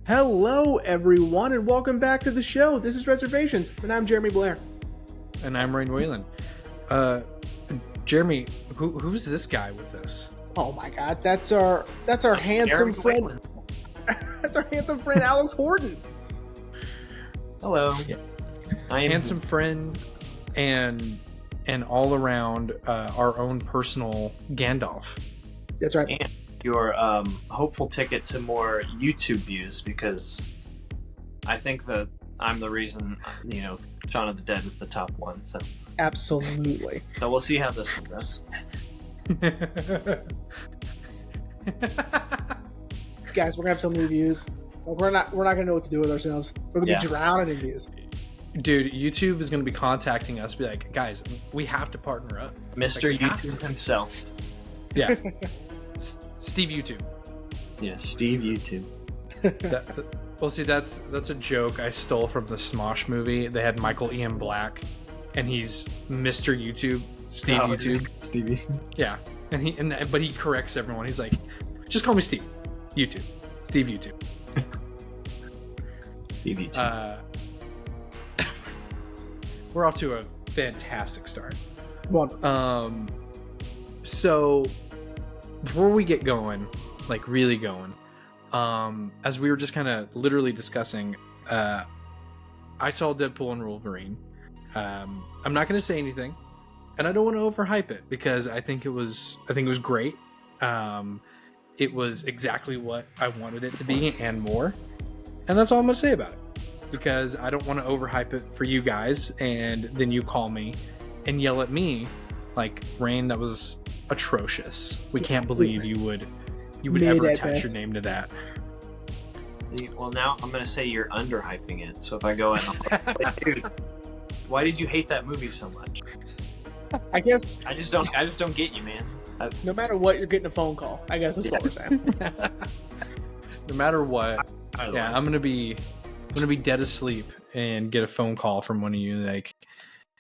Hello, everyone, and welcome back to the show. This is Reservations, and I'm Jeremy Blair. And I'm Rain Whalen. Jeremy, who's this guy with us? Oh my God, that's our handsome friend. Whalen. That's our handsome friend, Alex Horton. Hello. Yeah. I am Handsome friend and all around our own personal Gandalf. That's right. and your hopeful ticket to more YouTube views, because I think that I'm the reason Shaun of the Dead is the top one. So Absolutely. we'll see how this one goes. Guys, we're gonna have so many views. Like, we're not gonna know what to do with ourselves. We're gonna be drowning in views. Dude, YouTube is going to be contacting us, be like, guys, we have to partner up. Mr. Like, we have YouTube to. himself. Yeah. Steve YouTube. Yeah, Steve YouTube. Well, see, that's a joke I stole from the Smosh movie. They had Michael Ian Black, and he's Mr. YouTube, Steve YouTube. Steve YouTube. Yeah, but he corrects everyone. He's like, just call me Steve YouTube, Steve YouTube. Steve YouTube. We're off to a fantastic start. Wonderful. So before we get going, like really going, as we were just kind of literally discussing, I saw Deadpool and Wolverine. I'm not going to say anything, and I don't want to overhype it because I think it was great. It was exactly what I wanted it to be and more, and that's all I'm going to say about it. Because I don't want to overhype it for you guys, and then you call me and yell at me like, Rain, that was atrocious. We can't believe you would ever attach your name to that. Well, now I'm going to say you're underhyping it. So if I go in, I'm like, dude, why did you hate that movie so much? I guess I just don't get you, man. no matter what, you're getting a phone call. I guess that's what we're saying. No matter what, yeah, I'm gonna be dead asleep and get a phone call from one of you like,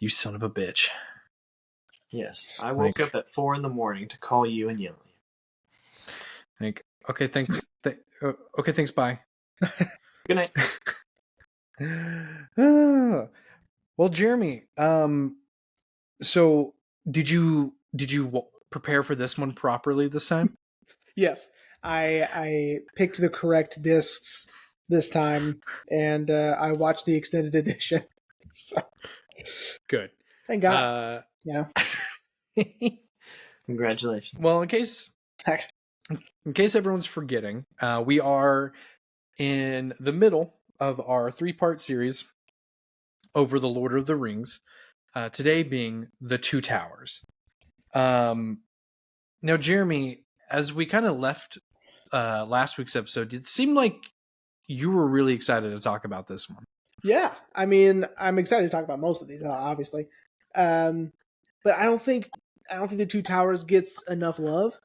you son of a bitch. Yes, I woke up at 4 a.m. to call you and yell at you. Like, okay, thanks. Okay, thanks. Bye. Good night. Well, Jeremy, so did you prepare for this one properly this time? Yes, I picked the correct discs this time, and I watched the extended edition. So good. Thank God. Congratulations. Well, in case everyone's forgetting, we are in the middle of our 3-part series over the Lord of the Rings. Today being the Two Towers. Now, Jeremy, as we kind of left last week's episode, it seemed like you were really excited to talk about this one. Yeah, I mean, I'm excited to talk about most of these, obviously, but I don't think the Two Towers gets enough love.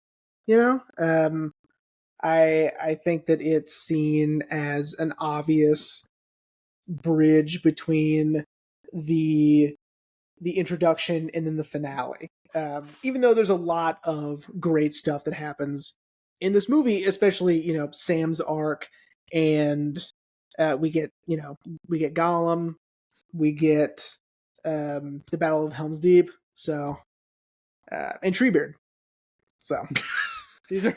I think that it's seen as an obvious bridge between the introduction and then the finale. Even though there's a lot of great stuff that happens in this movie, especially Sam's arc. And we get Gollum, we get the Battle of Helm's Deep, so and Treebeard. So these are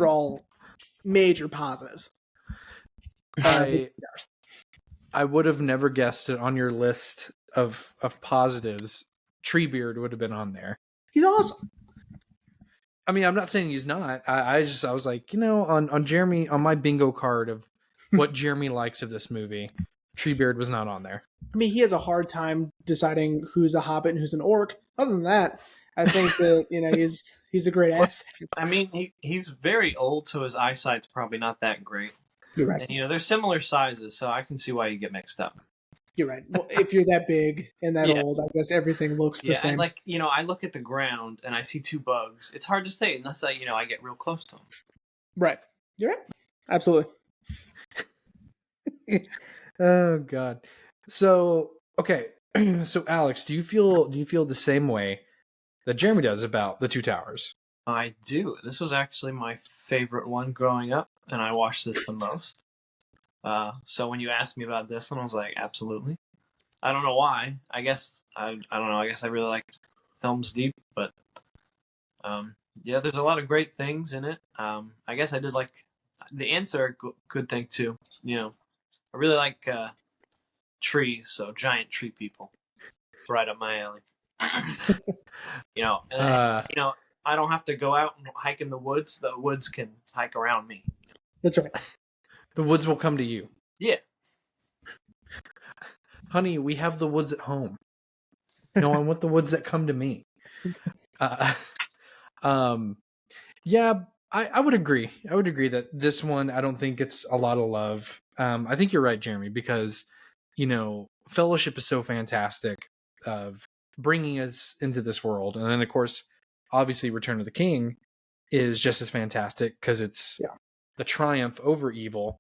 all major positives. I would have never guessed it on your list of positives. Treebeard would have been on there. He's awesome. I mean, I'm not saying he's not. I was like, on Jeremy, on my bingo card of what Jeremy likes of this movie, Treebeard was not on there. I mean, he has a hard time deciding who's a hobbit and who's an orc. Other than that, I think that he's a great asset. I mean, he's very old, so his eyesight's probably not that great. You're right. And they're similar sizes, so I can see why you get mixed up. You're right. Well, if you're that big and that old, I guess everything looks the same. And I look at the ground and I see two bugs. It's hard to say unless I get real close to them. Right. You're right. Absolutely. Oh God. So okay. So Alex, do you feel the same way that Jeremy does about the Two Towers? I do. This was actually my favorite one growing up. and I watched this the most. So when you asked me about this one, I was like, absolutely. I don't know why. I guess I don't know. I guess I really liked Films Deep, but yeah, there's a lot of great things in it. I guess I did like the ants are a good thing too. You know, I really like trees, so giant tree people, right up my alley. You know, I don't have to go out and hike in the woods. The woods can hike around me. That's right. The woods will come to you. Yeah. Honey, we have the woods at home. No, I want the woods that come to me. Yeah, I would agree. I would agree that this one, I don't think gets a lot of love. I think you're right, Jeremy, because, you know, Fellowship is so fantastic of bringing us into this world. And then, of course, obviously Return of the King is just as fantastic because it's the triumph over evil.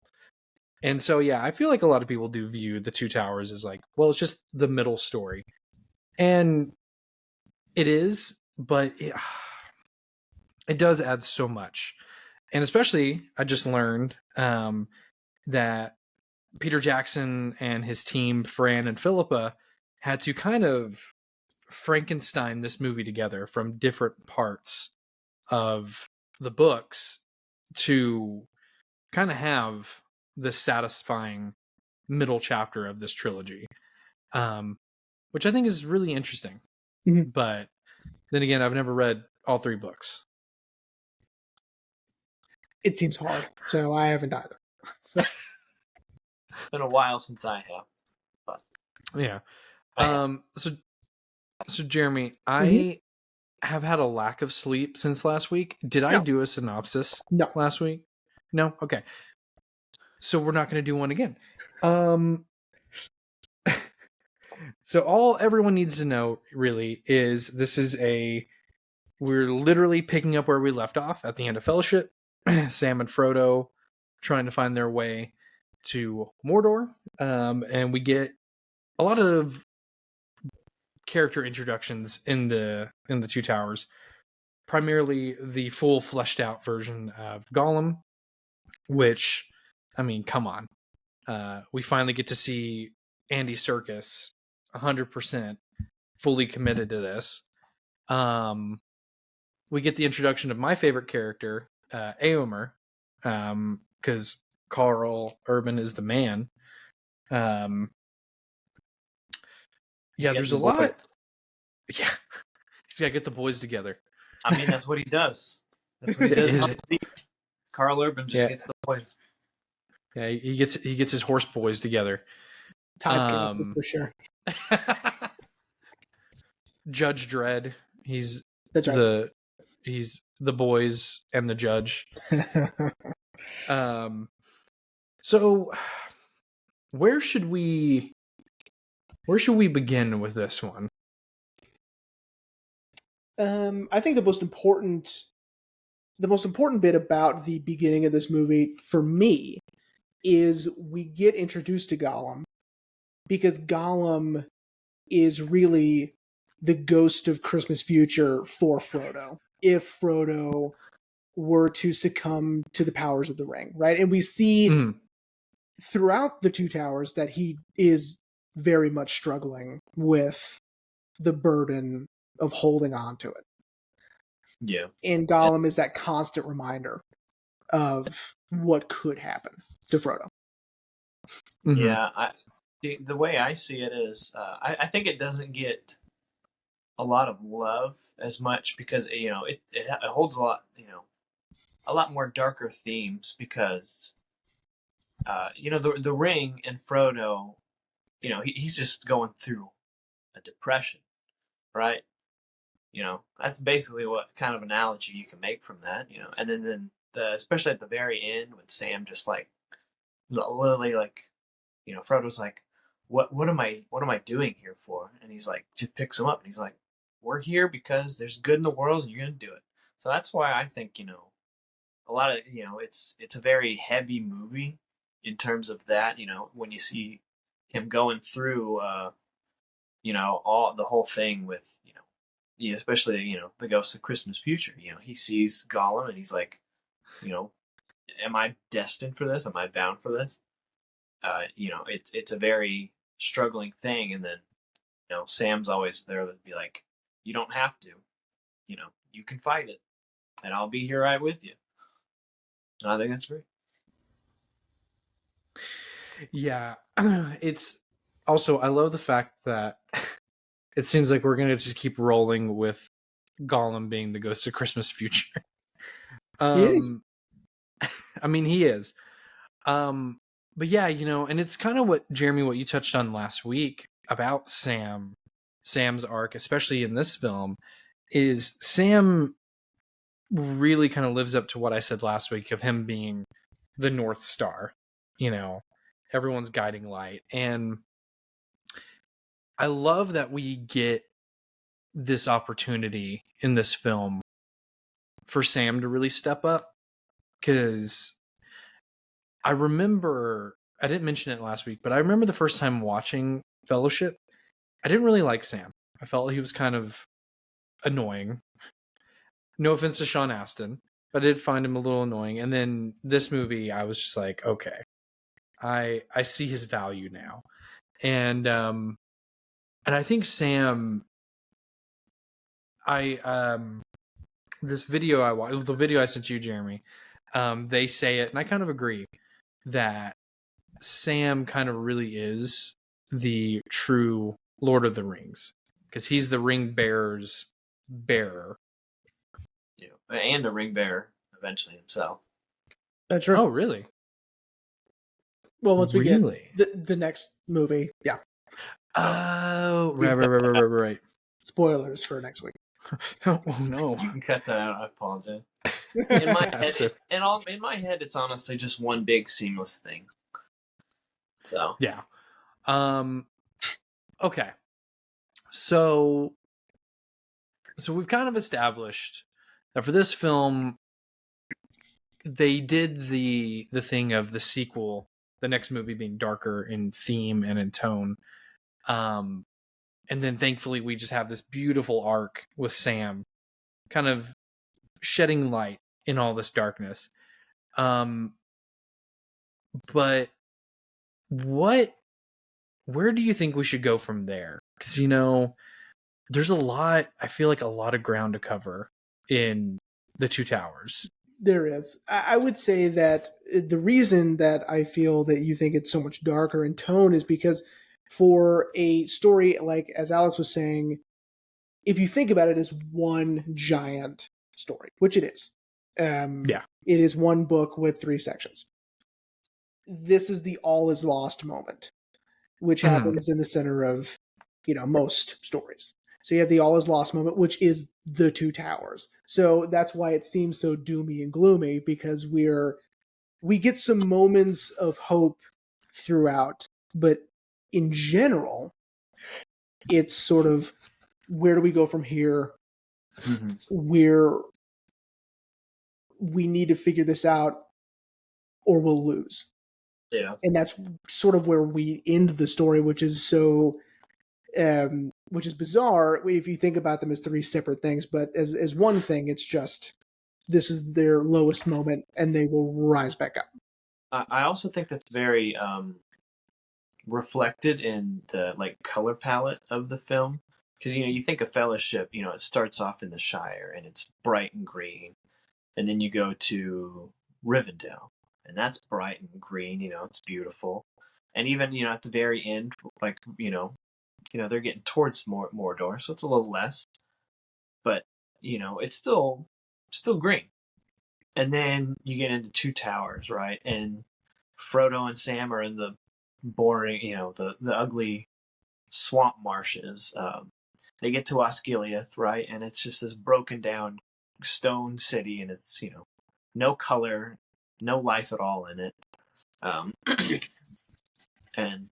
And so, yeah, I feel like a lot of people do view The Two Towers as like, well, it's just the middle story. And it is, but it does add so much. And especially, I just learned that Peter Jackson and his team, Fran and Philippa, had to kind of Frankenstein this movie together from different parts of the books to kind of have this satisfying middle chapter of this trilogy, which I think is really interesting. Mm-hmm. But then again, I've never read all three books. It seems hard, so I haven't either. So. It's been a while since I have. But yeah. So Jeremy, I have had a lack of sleep since last week. Did I do a synopsis last week? No? Okay. So we're not going to do one again. So all everyone needs to know really is we're literally picking up where we left off at the end of Fellowship. Sam and Frodo trying to find their way to Mordor. And we get a lot of character introductions in the Two Towers. Primarily the full fleshed out version of Gollum, which, I mean, come on. We finally get to see Andy Serkis 100% fully committed to this. We get the introduction of my favorite character, Éomer, because Carl Urban is the man. Yeah, there's a lot. Yeah, he's got to get the boys together. I mean, that's what he does. That's what he does. Carl Urban just gets the boys. Yeah, he gets his horse boys together. Typecasted for sure. Judge Dredd. That's right. He's the boys and the judge. So where should we begin with this one? I think the most important bit about the beginning of this movie for me is we get introduced to Gollum, because Gollum is really the ghost of Christmas future for Frodo, if Frodo were to succumb to the powers of the ring, right? And we see throughout the Two Towers that he is very much struggling with the burden of holding on to it. Yeah. And Gollum is that constant reminder of what could happen to Frodo. Mm-hmm. Yeah, the way I see it is, I think it doesn't get a lot of love as much because it holds a lot more darker themes because the ring and Frodo, he's just going through a depression, right? That's basically what kind of analogy you can make from that, and then especially at the very end when Sam just like literally like, Frodo's like, what am I doing here for? And he's like, just picks him up and he's like, we're here because there's good in the world and you're going to do it. So that's why I think, a lot of, it's a very heavy movie in terms of that, when you see him going through, all the whole thing with, especially, the Ghost of Christmas Future, he sees Gollum and he's like, am I destined for this? Am I bound for this? It's a very struggling thing, and then Sam's always there to be like, you don't have to, you can fight it, and I'll be here right with you. And I think that's great. Yeah, it's also, I love the fact that it seems like we're gonna just keep rolling with Gollum being the ghost of Christmas future. He is. I mean, he is. But yeah, and it's kind of what Jeremy, what you touched on last week about Sam's arc, especially in this film, is Sam really kind of lives up to what I said last week of him being the North Star, everyone's guiding light. And I love that we get this opportunity in this film for Sam to really step up, because I remember, I didn't mention it last week, but I remember the first time watching Fellowship, I didn't really like Sam. I felt he was kind of annoying. No offense to Sean Astin, but I did find him a little annoying. And then this movie, I was just like, okay, I see his value now. And I think Sam, this video I watched, the video I sent you, Jeremy, they say it, and I kind of agree that Sam kind of really is the true Lord of the Rings, because he's the ring bearer's bearer. And a ring bearer eventually himself. That's true. Oh, really? Well, once we get the next movie, yeah. Oh, right. Spoilers for next week. Oh no! You can cut that out. I apologize. In my head, in my head, it's honestly just one big seamless thing. So yeah. Okay. So we've kind of established that for this film, they did the thing of the sequel, the next movie being darker in theme and in tone. And then thankfully we just have this beautiful arc with Sam kind of shedding light in all this darkness. But where do you think we should go from there? Because, there's I feel like a lot of ground to cover in the Two Towers. There is. I would say that the reason that I feel that you think it's so much darker in tone is because for a story, like as Alex was saying, if you think about it as one giant story, which it is. It is one book with 3 sections. This is the all is lost moment, which happens in the center of, most stories. So you have the all is lost moment, which is the Two Towers. So that's why it seems so doomy and gloomy, because we get some moments of hope throughout, but in general, it's sort of, where do we go from here? Where we need to figure this out or we'll lose. Yeah. And that's sort of where we end the story, which is so which is bizarre if you think about them as 3 separate things, but as one thing, it's just, this is their lowest moment and they will rise back up. I also think that's very reflected in the color palette of the film, because you think of Fellowship, it starts off in the Shire and it's bright and green, and then you go to Rivendell and that's bright and green, it's beautiful, and even at the very end, they're getting towards Mordor, so it's a little less, but it's still green. And then you get into Two Towers, right? And Frodo and Sam are in the boring, the ugly swamp marshes. They get to Osgiliath, right? And it's just this broken down stone city, and it's, no color, no life at all in it. And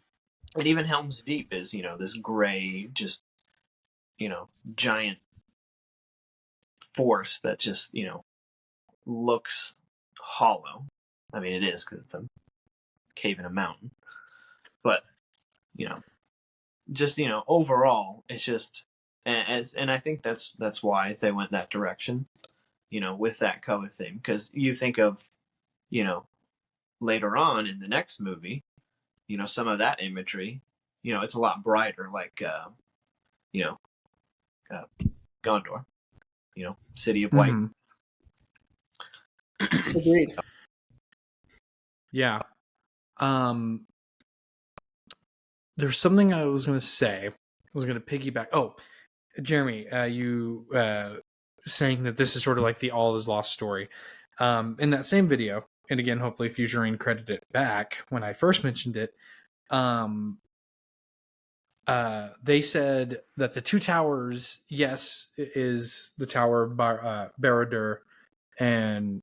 even Helm's Deep is, this gray, just, giant force that just, looks hollow. I mean, it is, because it's a cave in a mountain. But, just, overall, it's just, and I think that's why they went that direction, with that color theme. Because you think of, you know, later on in the next movie, you know, some of that imagery, you know, it's a lot brighter, like, you know, uh, Gondor, you know, City of White. Agreed. Yeah. There's something I was going to say. I was going to piggyback. Oh, Jeremy, you saying that this is sort of like the all is lost story. In that same video, and again, hopefully Futurine credited it back when I first mentioned it, they said that the two towers, yes, is the Tower of Barad-dûr and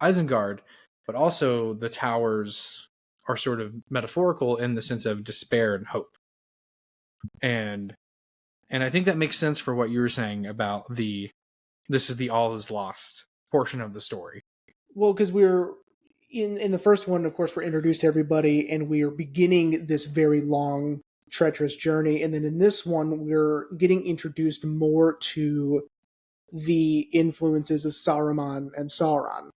Isengard, but also the towers are sort of metaphorical in the sense of despair and hope. And I think that makes sense for what you were saying about this is the all is lost portion of the story. Well, because we're in the first one, of course, we're introduced to everybody, and we are beginning this very long, treacherous journey. And then in this one, we're getting introduced more to the influences of Saruman and Sauron.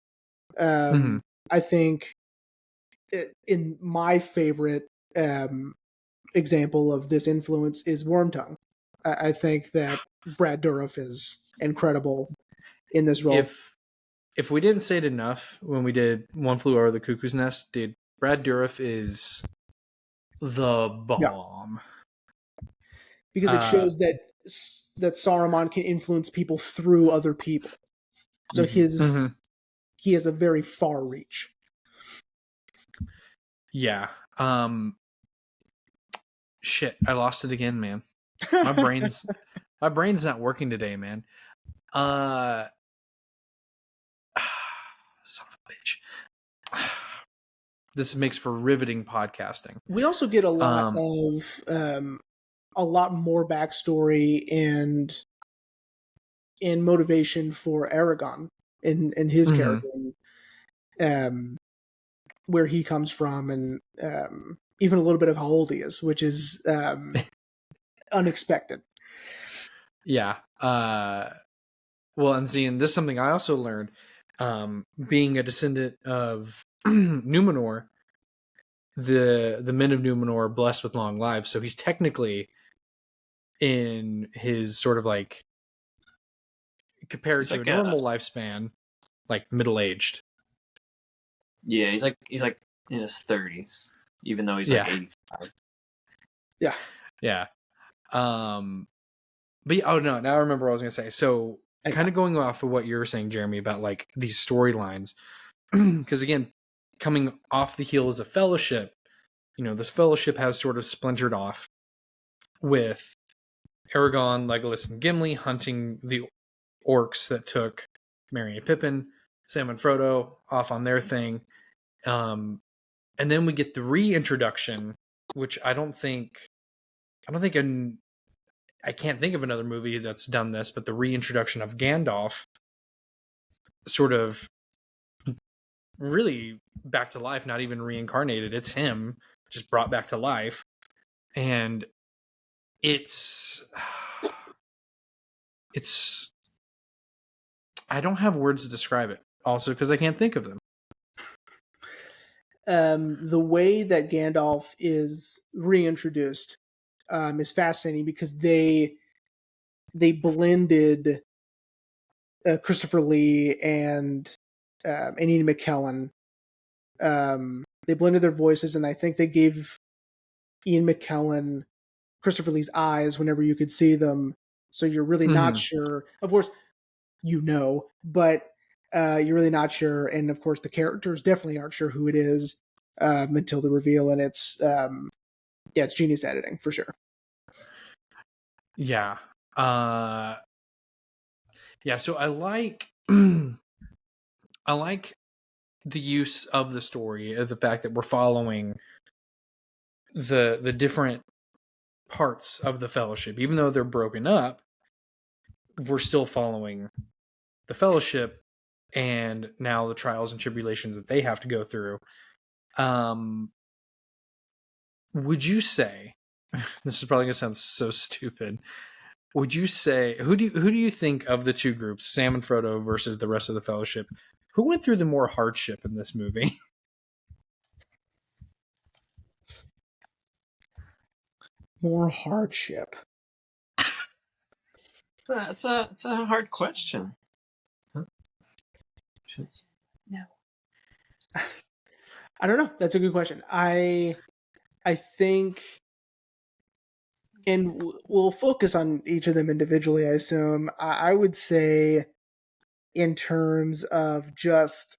I think in my favorite example of this influence is Wormtongue. I think that Brad Dourif is incredible in this role. If we didn't say it enough when we did One Flew Over the Cuckoo's Nest, dude, Brad Dourif is the bomb. Yeah. Because it shows that Saruman can influence people through other people. So he has a very far reach. Yeah. Shit, I lost it again, man. My brain's not working today, man. Son of a bitch. This makes for riveting podcasting. We also get a lot of a lot more backstory and motivation for Aragorn in his character, where he comes from, and even a little bit of how old he is, which is unexpected. Yeah. Well, and seeing this is something I also learned, being a descendant of Numenor, the men of Numenor are blessed with long lives, so he's technically in his sort of like compared to a normal lifespan, like middle-aged. Yeah, he's like in his 30s, even though he's like 85. Yeah. Yeah. But yeah, oh no, now I remember what I was gonna say. So kind of going off of what you were saying, Jeremy, about like these storylines, because again, coming off the heels of Fellowship, you know, this Fellowship has sort of splintered off with Aragorn, Legolas, and Gimli hunting the orcs that took Merry and Pippin, Sam and Frodo off on their thing. And then we get the reintroduction, which I can't think of another movie that's done this, but the reintroduction of Gandalf sort of really back to life, not even reincarnated. It's him just brought back to life. And it's I don't have words to describe it also because I can't think of them. The way that Gandalf is reintroduced is fascinating because they blended Christopher Lee and Ian McKellen. They blended their voices, and I think they gave Ian McKellen Christopher Lee's eyes whenever you could see them. So you're really not sure. Of course, you know, but you're really not sure. And of course, the characters definitely aren't sure who it is until the reveal. And it's it's genius editing for sure. Yeah. So I like the use of the story, of the fact that we're following the different parts of the Fellowship. Even though they're broken up, we're still following the Fellowship and now the trials and tribulations that they have to go through. Would you say, this is probably gonna sound so stupid, would you say who do you think of the two groups, Sam and Frodo versus the rest of the Fellowship, Who went through the more hardship in this movie? More hardship. It's a hard question. Huh? No. I don't know. That's a good question. I think, and we'll focus on each of them individually, I assume. I would say, in terms of just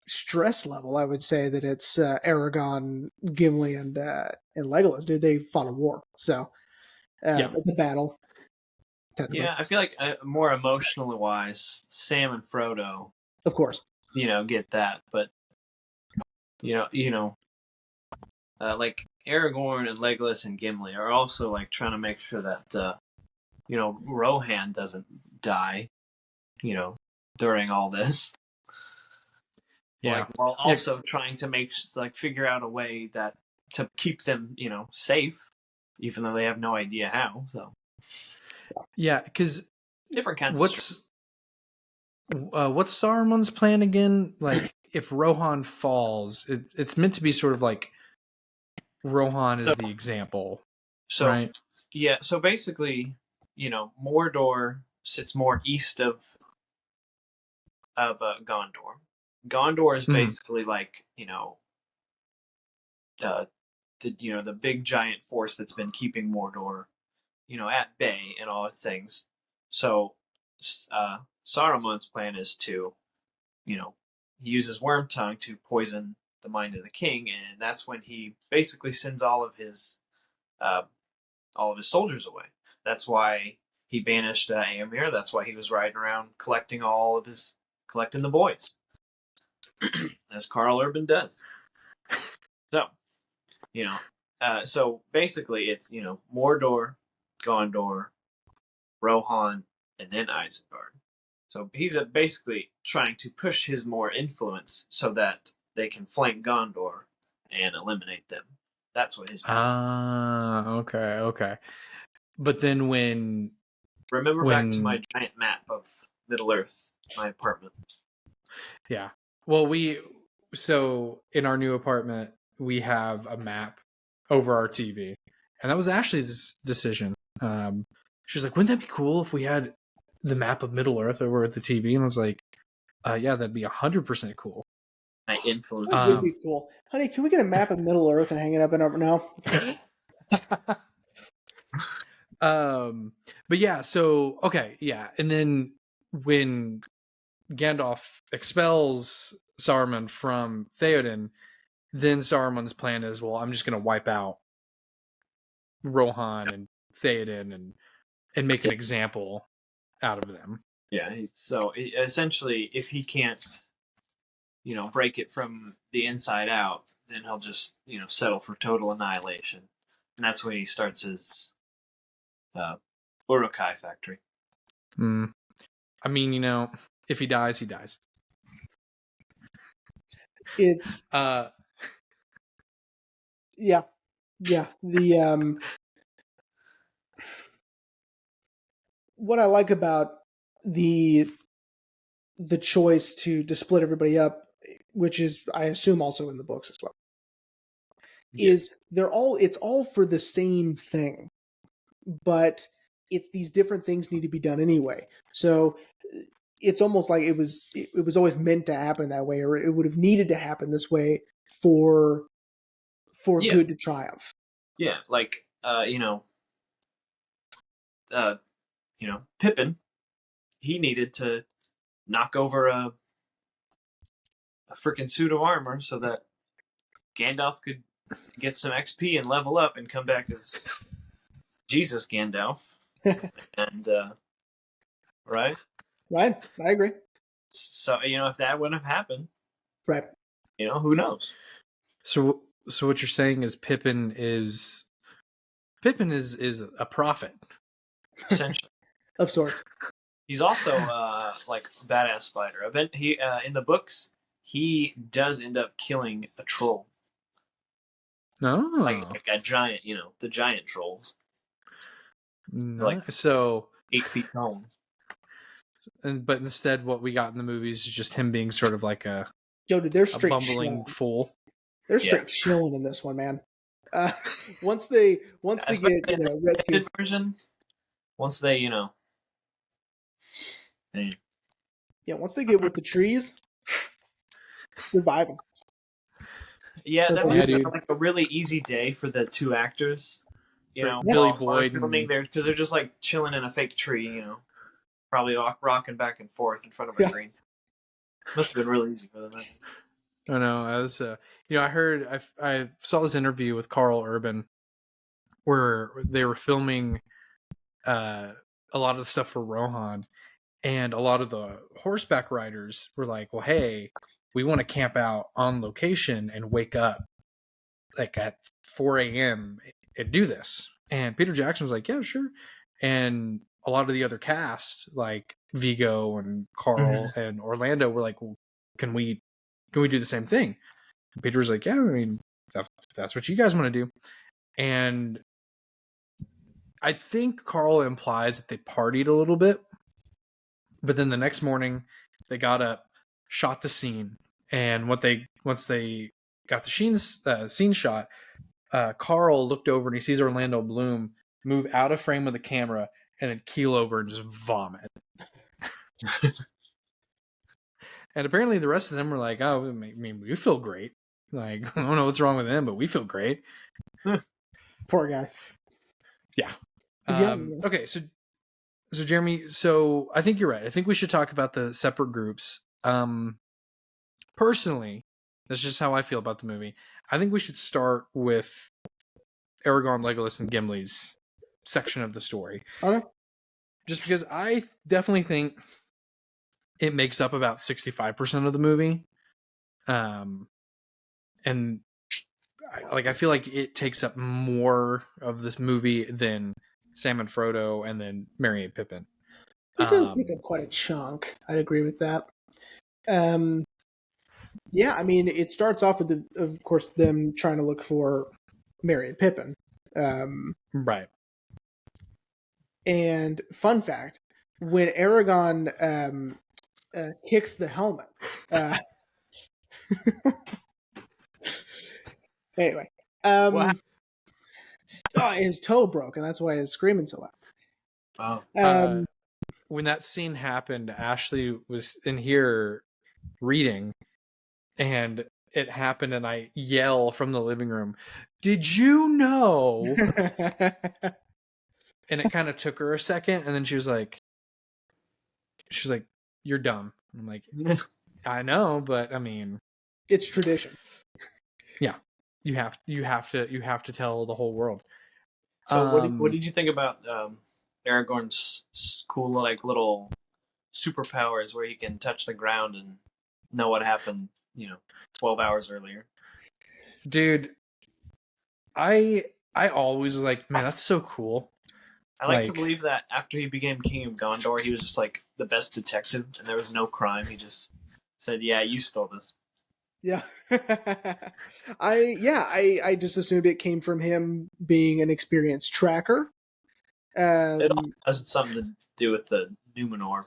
stress level, I would say that it's Aragorn, Gimli, and Legolas. Dude, they fought a war, so it's a battle. Yeah, I feel like more emotionally wise, Sam and Frodo, of course, get that, but like Aragorn and Legolas and Gimli are also like trying to make sure that Rohan doesn't die, during all this. Yeah. Like, while also trying to figure out a way to keep them, safe, even though they have no idea how. So. Yeah, because different kinds. What's Saruman's plan again? Like, if Rohan falls, it's meant to be sort of like Rohan is the example, right? Yeah. So basically, Mordor sits more east of Gondor. Gondor is basically like the big giant force that's been keeping Mordor at bay and all its things. So Saruman's plan is to he uses Wormtongue to poison the mind of the king, and that's when he basically sends all of his soldiers away. That's why he banished Éomer. That's why he was riding around collecting the boys, as Carl Urban does. So, so basically it's Mordor, Gondor, Rohan, and then Isengard. So he's basically trying to push his more influence so that they can flank Gondor and eliminate them. That's what his plan. Okay. But then remember back to my giant map of Middle-earth, my apartment. Yeah. Well, so in our new apartment, we have a map over our TV. And that was Ashley's decision. She's like, wouldn't that be cool if we had the map of Middle-earth over at the TV? And I was like, yeah, that'd be 100% cool. My influence. That would be cool. Honey, can we get a map of Middle-earth and hang it up in our... No? But yeah, so, okay, yeah. And then when Gandalf expels Saruman from Theoden, then Saruman's plan is, well, I'm just going to wipe out Rohan and Theoden and make an example out of them. Yeah, so essentially, if he can't, break it from the inside out, then he'll just, settle for total annihilation. And that's when he starts his Uruk-hai factory. I mean, if he dies, he dies. It's yeah. The what I like about the choice to split everybody up, which is I assume also in the books as well, is it's all for the same thing, but it's these different things need to be done anyway. So it's almost like it was always meant to happen that way, or it would have needed to happen this way for good to triumph. Yeah, like Pippin, he needed to knock over a freaking suit of armor so that Gandalf could get some XP and level up and come back as Jesus Gandalf. And right, I agree. So if that wouldn't have happened, right, who knows? So what you're saying is Pippin is a prophet, essentially, of sorts. He's also like a badass fighter. He in the books he does end up killing a troll. Like a giant, the giant trolls. No. Like, so 8 feet tall. but instead what we got in the movies is just him being sort of like a Dude, they're a straight bumbling chilling. fool. They're straight chilling in this one, man. Once they get rescued version, once they once they get with the trees, they're vibing. Yeah, that was dude. like a really easy day for the two actors. Billy Boyd filming there because they're just like chilling in a fake tree. Probably rocking back and forth in front of a green. Must have been really easy for them. I know. I was, I saw this interview with Carl Urban where they were filming a lot of the stuff for Rohan, and a lot of the horseback riders were like, well, hey, we want to camp out on location and wake up like at 4 a.m. and do this. And Peter Jackson was like, yeah, sure. And a lot of the other cast, like Vigo and Carl and Orlando, were like, well, can we do the same thing? And Peter was like, yeah, I mean, that's what you guys want to do. And I think Carl implies that they partied a little bit, but then the next morning they got up, shot the scene, and once they got the scene shot, Carl looked over and he sees Orlando Bloom move out of frame of the camera and then keel over and just vomit. And apparently the rest of them were like, oh, I mean, we feel great. Like, I don't know what's wrong with him, but we feel great. Poor guy. Yeah. Okay, so Jeremy, so I think you're right. I think we should talk about the separate groups. Personally, that's just how I feel about the movie. I think we should start with Aragorn, Legolas, and Gimli's section of the story. Okay. Just because I definitely think it makes up about 65% of the movie. And I feel like it takes up more of this movie than Sam and Frodo and then Merry and Pippin. It does take up quite a chunk. I'd agree with that. Yeah, I mean, it starts off with, of course, them trying to look for Merry and Pippin. Right. And fun fact, when Aragorn kicks the helmet, anyway, his toe broke, and that's why he's screaming so loud. Oh. When that scene happened, Ashley was in here reading, and it happened, and I yell from the living room, "Did you know?" And it kind of took her a second, and then she was like, "You're dumb." I'm like, I know, but I mean, it's tradition. Yeah, you have to tell the whole world. So what did you think about Aragorn's cool little superpowers where he can touch the ground and know what happened 12 hours earlier? Dude, I always was like, man, that's so cool. I like to believe that after he became King of Gondor, he was just like the best detective and there was no crime. He just said, yeah, you stole this. Yeah. I just assumed it came from him being an experienced tracker. It all has something to do with the Numenor.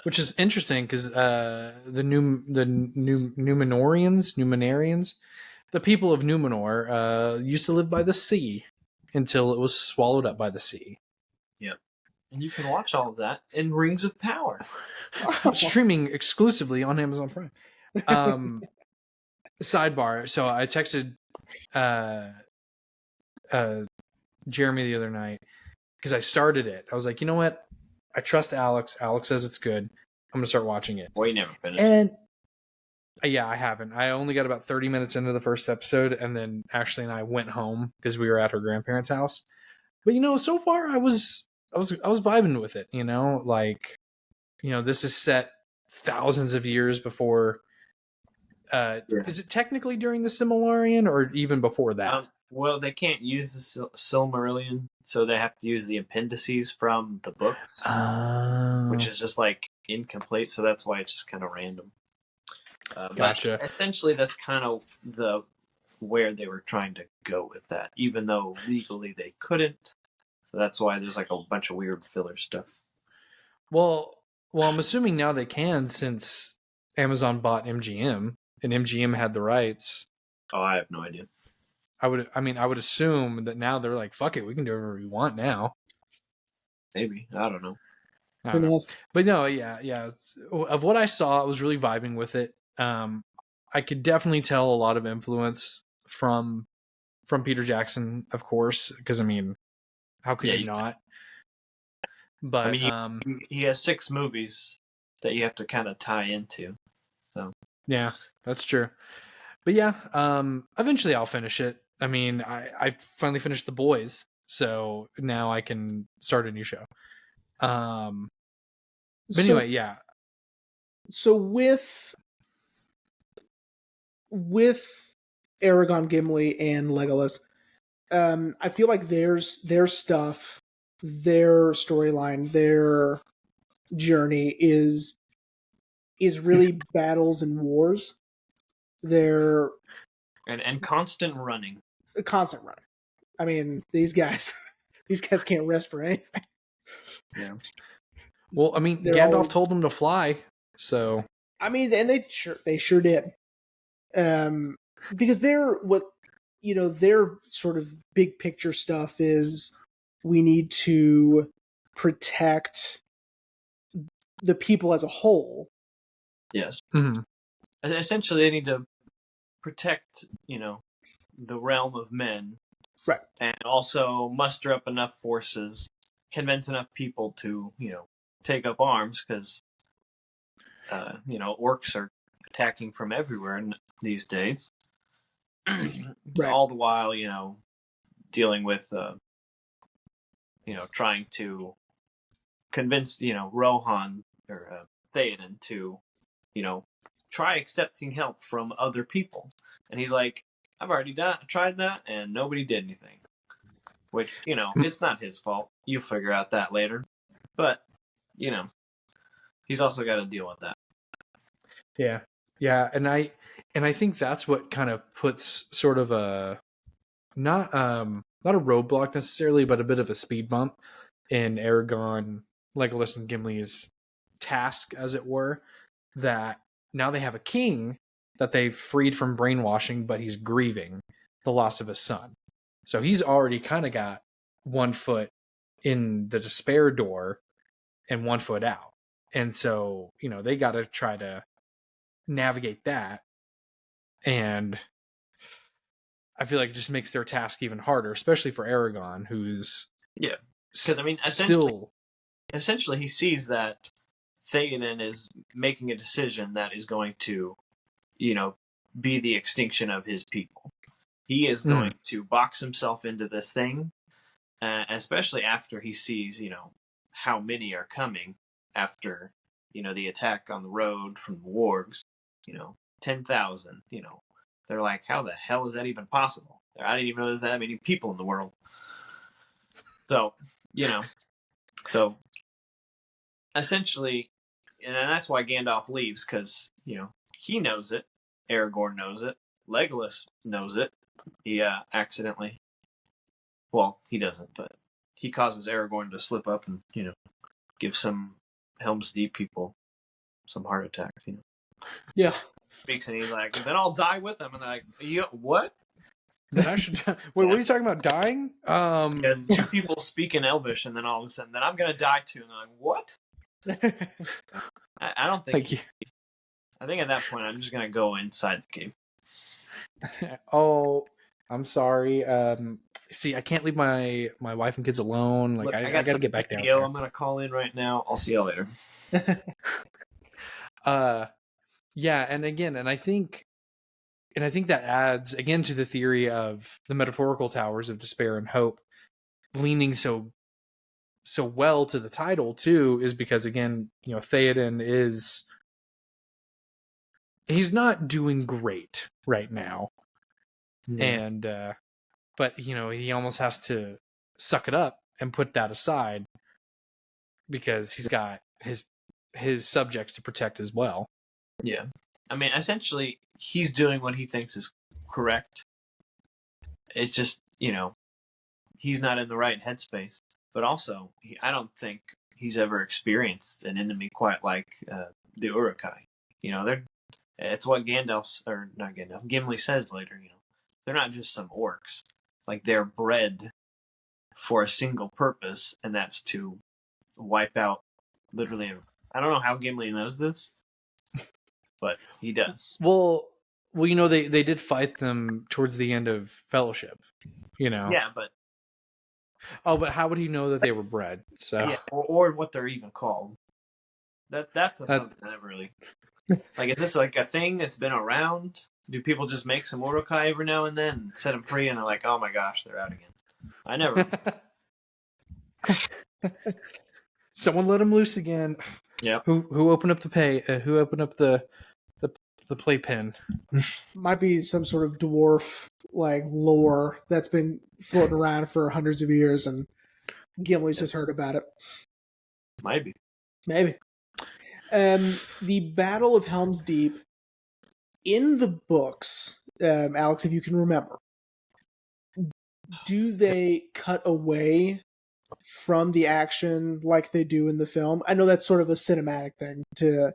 Which is interesting because the Numenorians, the people of Numenor, used to live by the sea until it was swallowed up by the sea. Yep. And you can watch all of that in Rings of Power. Streaming exclusively on Amazon Prime. Sidebar. So I texted Jeremy the other night because I started it. I was like, you know what? I trust Alex. Alex says it's good. I'm going to start watching it. Well, you never finished. And yeah, I haven't. I only got about 30 minutes into the first episode, and then Ashley and I went home because we were at her grandparents' house. But so far I was vibing with it. This is set thousands of years before. Is it technically during the Silmarillion or even before that? Well, they can't use the Silmarillion, so they have to use the appendices from the books, which is just incomplete. So that's why it's just kind of random. Gotcha. But essentially, that's kind of where they were trying to go with that, even though legally they couldn't. So that's why there's like a bunch of weird filler stuff. Well, I'm assuming now they can, since Amazon bought MGM and MGM had the rights. Oh, I have no idea. I would assume that now they're like, fuck it, we can do whatever we want now. Maybe. I don't know. Who knows? But no, yeah. Of what I saw, I was really vibing with it. I could definitely tell a lot of influence from Peter Jackson, of course, because I mean, how could you not? But I mean, he has 6 movies that you have to kind of tie into. So yeah, that's true. But yeah, eventually I'll finish it. I mean, I finally finished The Boys, so now I can start a new show. But anyway, yeah. So with Aragorn, Gimli, and Legolas, I feel like their stuff, their storyline, their journey is really battles and wars. They're and constant running. Constant running. I mean, these guys can't rest for anything. Yeah. Well, I mean, Gandalf told them to fly, so I mean, and they sure did. Because their sort of big picture stuff is, we need to protect the people as a whole. Yes. Mm-hmm. Essentially, they need to protect, the realm of men. Right. And also muster up enough forces, convince enough people to, take up arms, because, orcs are attacking from everywhere these days. Right. All the while, dealing with, trying to convince, Rohan or Theoden to, try accepting help from other people. And he's like, I've already tried that, and nobody did anything. Which, it's not his fault. You'll figure out that later. But, he's also got to deal with that. Yeah. Yeah, and I think that's what kind of puts sort of a not a roadblock necessarily, but a bit of a speed bump in Aragorn, Legolas, and Gimli's task, as it were, that now they have a king that they've freed from brainwashing, but he's grieving the loss of his son. So he's already kind of got one foot in the despair door and one foot out. And so, they got to try to navigate that. And I feel like it just makes their task even harder, especially for Aragorn, who's because I mean, essentially, he sees that Theoden is making a decision that is going to, be the extinction of his people. He is going to box himself into this thing, especially after he sees, how many are coming after, the attack on the road from the wargs, 10,000, They're like, how the hell is that even possible? I didn't even know there's that many people in the world. So, so essentially, and that's why Gandalf leaves, because, he knows it. Aragorn knows it. Legolas knows it. He accidentally, well, he doesn't, but he causes Aragorn to slip up and, give some Helm's Deep people some heart attacks, Yeah. Speaks and he's like, then I'll die with them. And they're like, what? Then I should. Wait, what are you talking about? Dying? Yeah, 2 people speak in Elvish, and then all of a sudden, then I'm gonna die too. And they're like, what? I don't think. I think at that point, I'm just gonna go inside the cave. Oh, I'm sorry. See, I can't leave my wife and kids alone. Like, look, I gotta get back down there. I'm gonna call in right now. I'll see you later. Yeah, and I think that adds again to the theory of the metaphorical towers of despair and hope, leaning so well to the title too, is because again, Theoden he's not doing great right now, and but he almost has to suck it up and put that aside because he's got his subjects to protect as well. Yeah. I mean, essentially, he's doing what he thinks is correct. It's just, he's not in the right headspace. but also I don't think he's ever experienced an enemy quite like the Uruk-hai. It's what Gimli says later. They're not just some orcs. Like, they're bred for a single purpose, and that's to wipe out literally. I don't know how Gimli knows this, but he does. Well, they did fight them towards the end of Fellowship. Yeah, but but how would he know that they were bred? So yeah, or what they're even called. That's something I never really like. Is this like a thing that's been around? Do people just make some Uruk-hai every now and then and set them free, and they're like, oh my gosh, they're out again? I never. Someone let him loose again. Yeah. Who opened up who opened up the playpen? Might be some sort of dwarf like lore that's been floating around for hundreds of years, and Gimli's just heard about it. Might be. Maybe. The Battle of Helm's Deep in the books, Alex, if you can remember, do they cut away from the action like they do in the film? I know that's sort of a cinematic thing to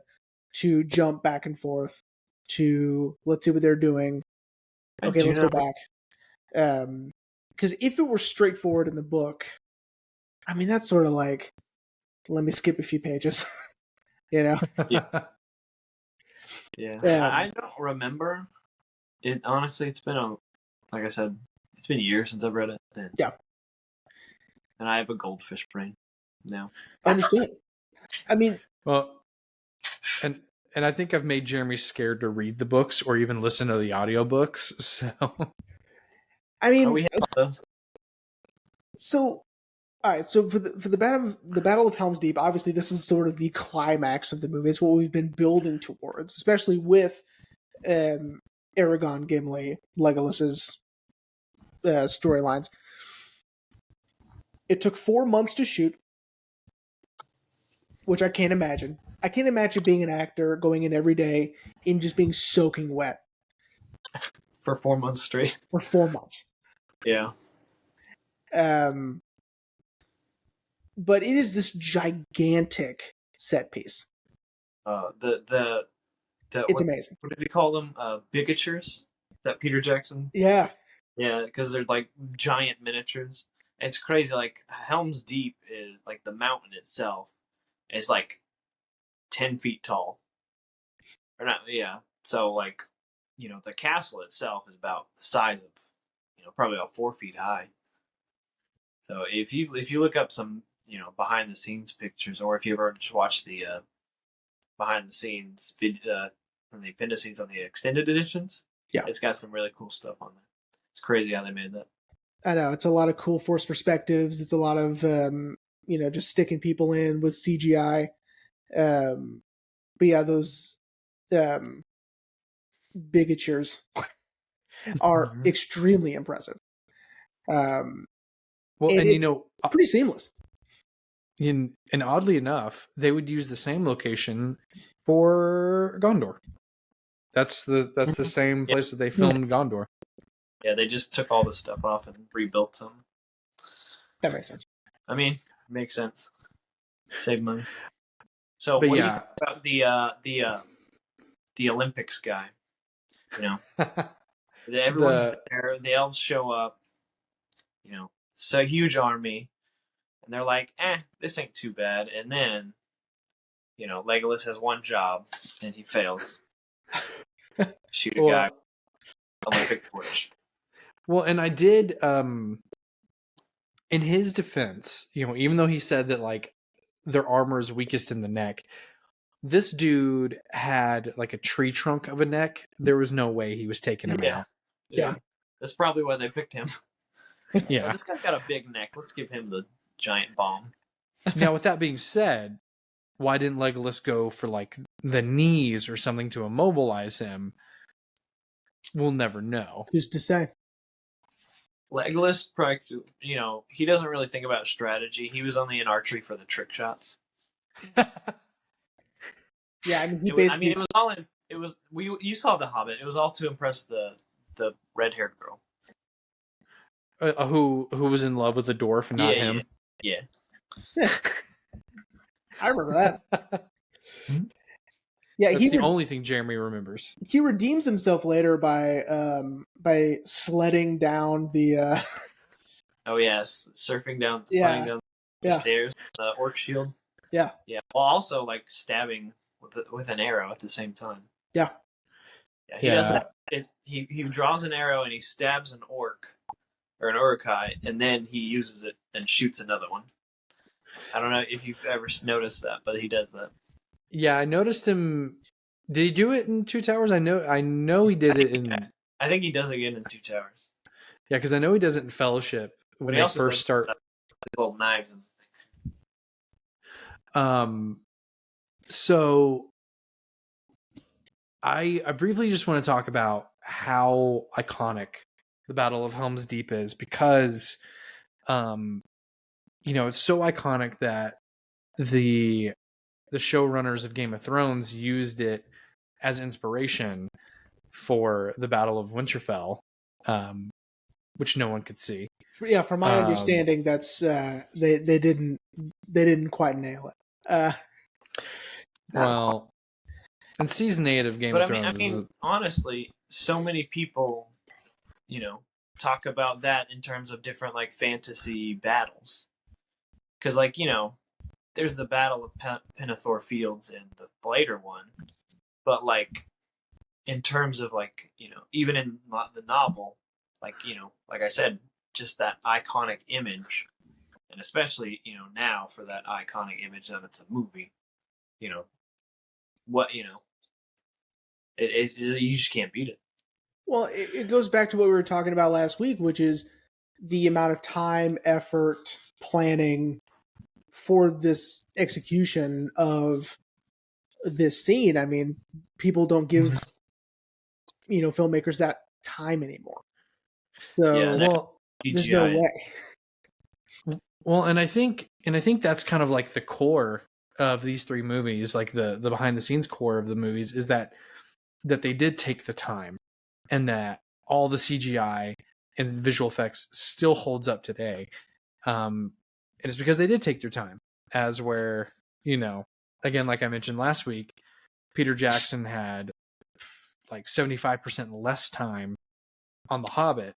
jump back and forth to let's see what they're doing. Okay, let's go back. Because if it were straightforward in the book, I mean, that's sort of like, let me skip a few pages. Yeah. I don't remember it. Honestly, it's been like I said, it's been years since I've read it. And I have a goldfish brain now. I understand. I mean, well, and I think I've made Jeremy scared to read the books or even listen to the audiobooks. So, I mean, so all right. So for the Battle of Helm's Deep, obviously this is sort of the climax of the movie. It's what we've been building towards, especially with Aragorn, Gimli, Legolas's storylines. It took 4 months to shoot, which I can't imagine. I can't imagine being an actor going in every day and just being soaking wet for 4 months straight. For 4 months. Yeah. But it is this gigantic set piece. It's amazing. What does he call them? Bigatures? That Peter Jackson? Yeah. Yeah, because they're like giant miniatures. It's crazy. Like, Helm's Deep is like the mountain itself is like 10 feet tall. Or not, yeah. So, like, the castle itself is about the size of, probably about 4 feet high. So if you look up some, behind the scenes pictures, or if you ever just watch the behind the scenes and the appendices on the extended editions, yeah, it's got some really cool stuff on there. It's crazy how they made that. I know, it's a lot of cool forced perspectives. It's a lot of just sticking people in with CGI. But yeah, those bigatures are extremely impressive. Well, and it's pretty seamless. And oddly enough, they would use the same location for Gondor. That's the same place that they filmed Gondor. Yeah, they just took all this stuff off and rebuilt them. That makes sense. I mean, it makes sense. Save money. So, what do you think about the Olympics guy? Everyone's there. The elves show up. It's a huge army, and they're like, this ain't too bad. And then, Legolas has one job, and he fails. Shoot a guy with Olympic torch. Well, and I did, in his defense, even though he said that, like, their armor is weakest in the neck, this dude had, like, a tree trunk of a neck. There was no way he was taking him out. Yeah. That's probably why they picked him. Yeah. This guy's got a big neck. Let's give him the giant bomb. Now, with that being said, why didn't Legolas go for, like, the knees or something to immobilize him? We'll never know. Who's to say? Legolas, he doesn't really think about strategy. He was only in archery for the trick shots. Yeah, I mean, it was all in. It was you saw The Hobbit. It was all to impress the red-haired girl. Who was in love with the dwarf and not him. Yeah. I remember that. Yeah, That's the only thing Jeremy remembers. He redeems himself later by sledding down the. Oh yes, sliding down the Yeah. stairs, the orc shield. Yeah. Yeah. Well, also like stabbing with an arrow at the same time. Yeah. Yeah. He does that. He draws an arrow and he stabs an orc or an urukai, and then he uses it and shoots another one. I don't know if you've ever noticed that, but he does that. Yeah, I noticed him. Did he do it in Two Towers? I know he did it in. I think he does it again in Two Towers. Yeah, because I know he does it in Fellowship when they first start. Little knives and things. So I briefly just want to talk about how iconic the Battle of Helm's Deep is, because it's so iconic that the showrunners of Game of Thrones used it as inspiration for the Battle of Winterfell, which no one could see. Yeah, from my understanding, that's they didn't quite nail it. Well, in season 8 of Game of Thrones, I mean, honestly, so many people, talk about that in terms of different like fantasy battles, because there's the Battle of Penethor Fields in the later one, but like in terms of like even in the novel, like like I said, just that iconic image, and especially now for that iconic image that it's a movie, what it is you just can't beat it. Well, it goes back to what we were talking about last week, which is the amount of time, effort, planning for this execution of this scene. I mean, people don't give filmmakers that time anymore. So there's no way. Well, and I think that's kind of like the core of these three movies, like the behind the scenes core of the movies, is that they did take the time, and that all the CGI and visual effects still holds up today. And it's because they did take their time, as where, again, like I mentioned last week, Peter Jackson had like 75% less time on The Hobbit,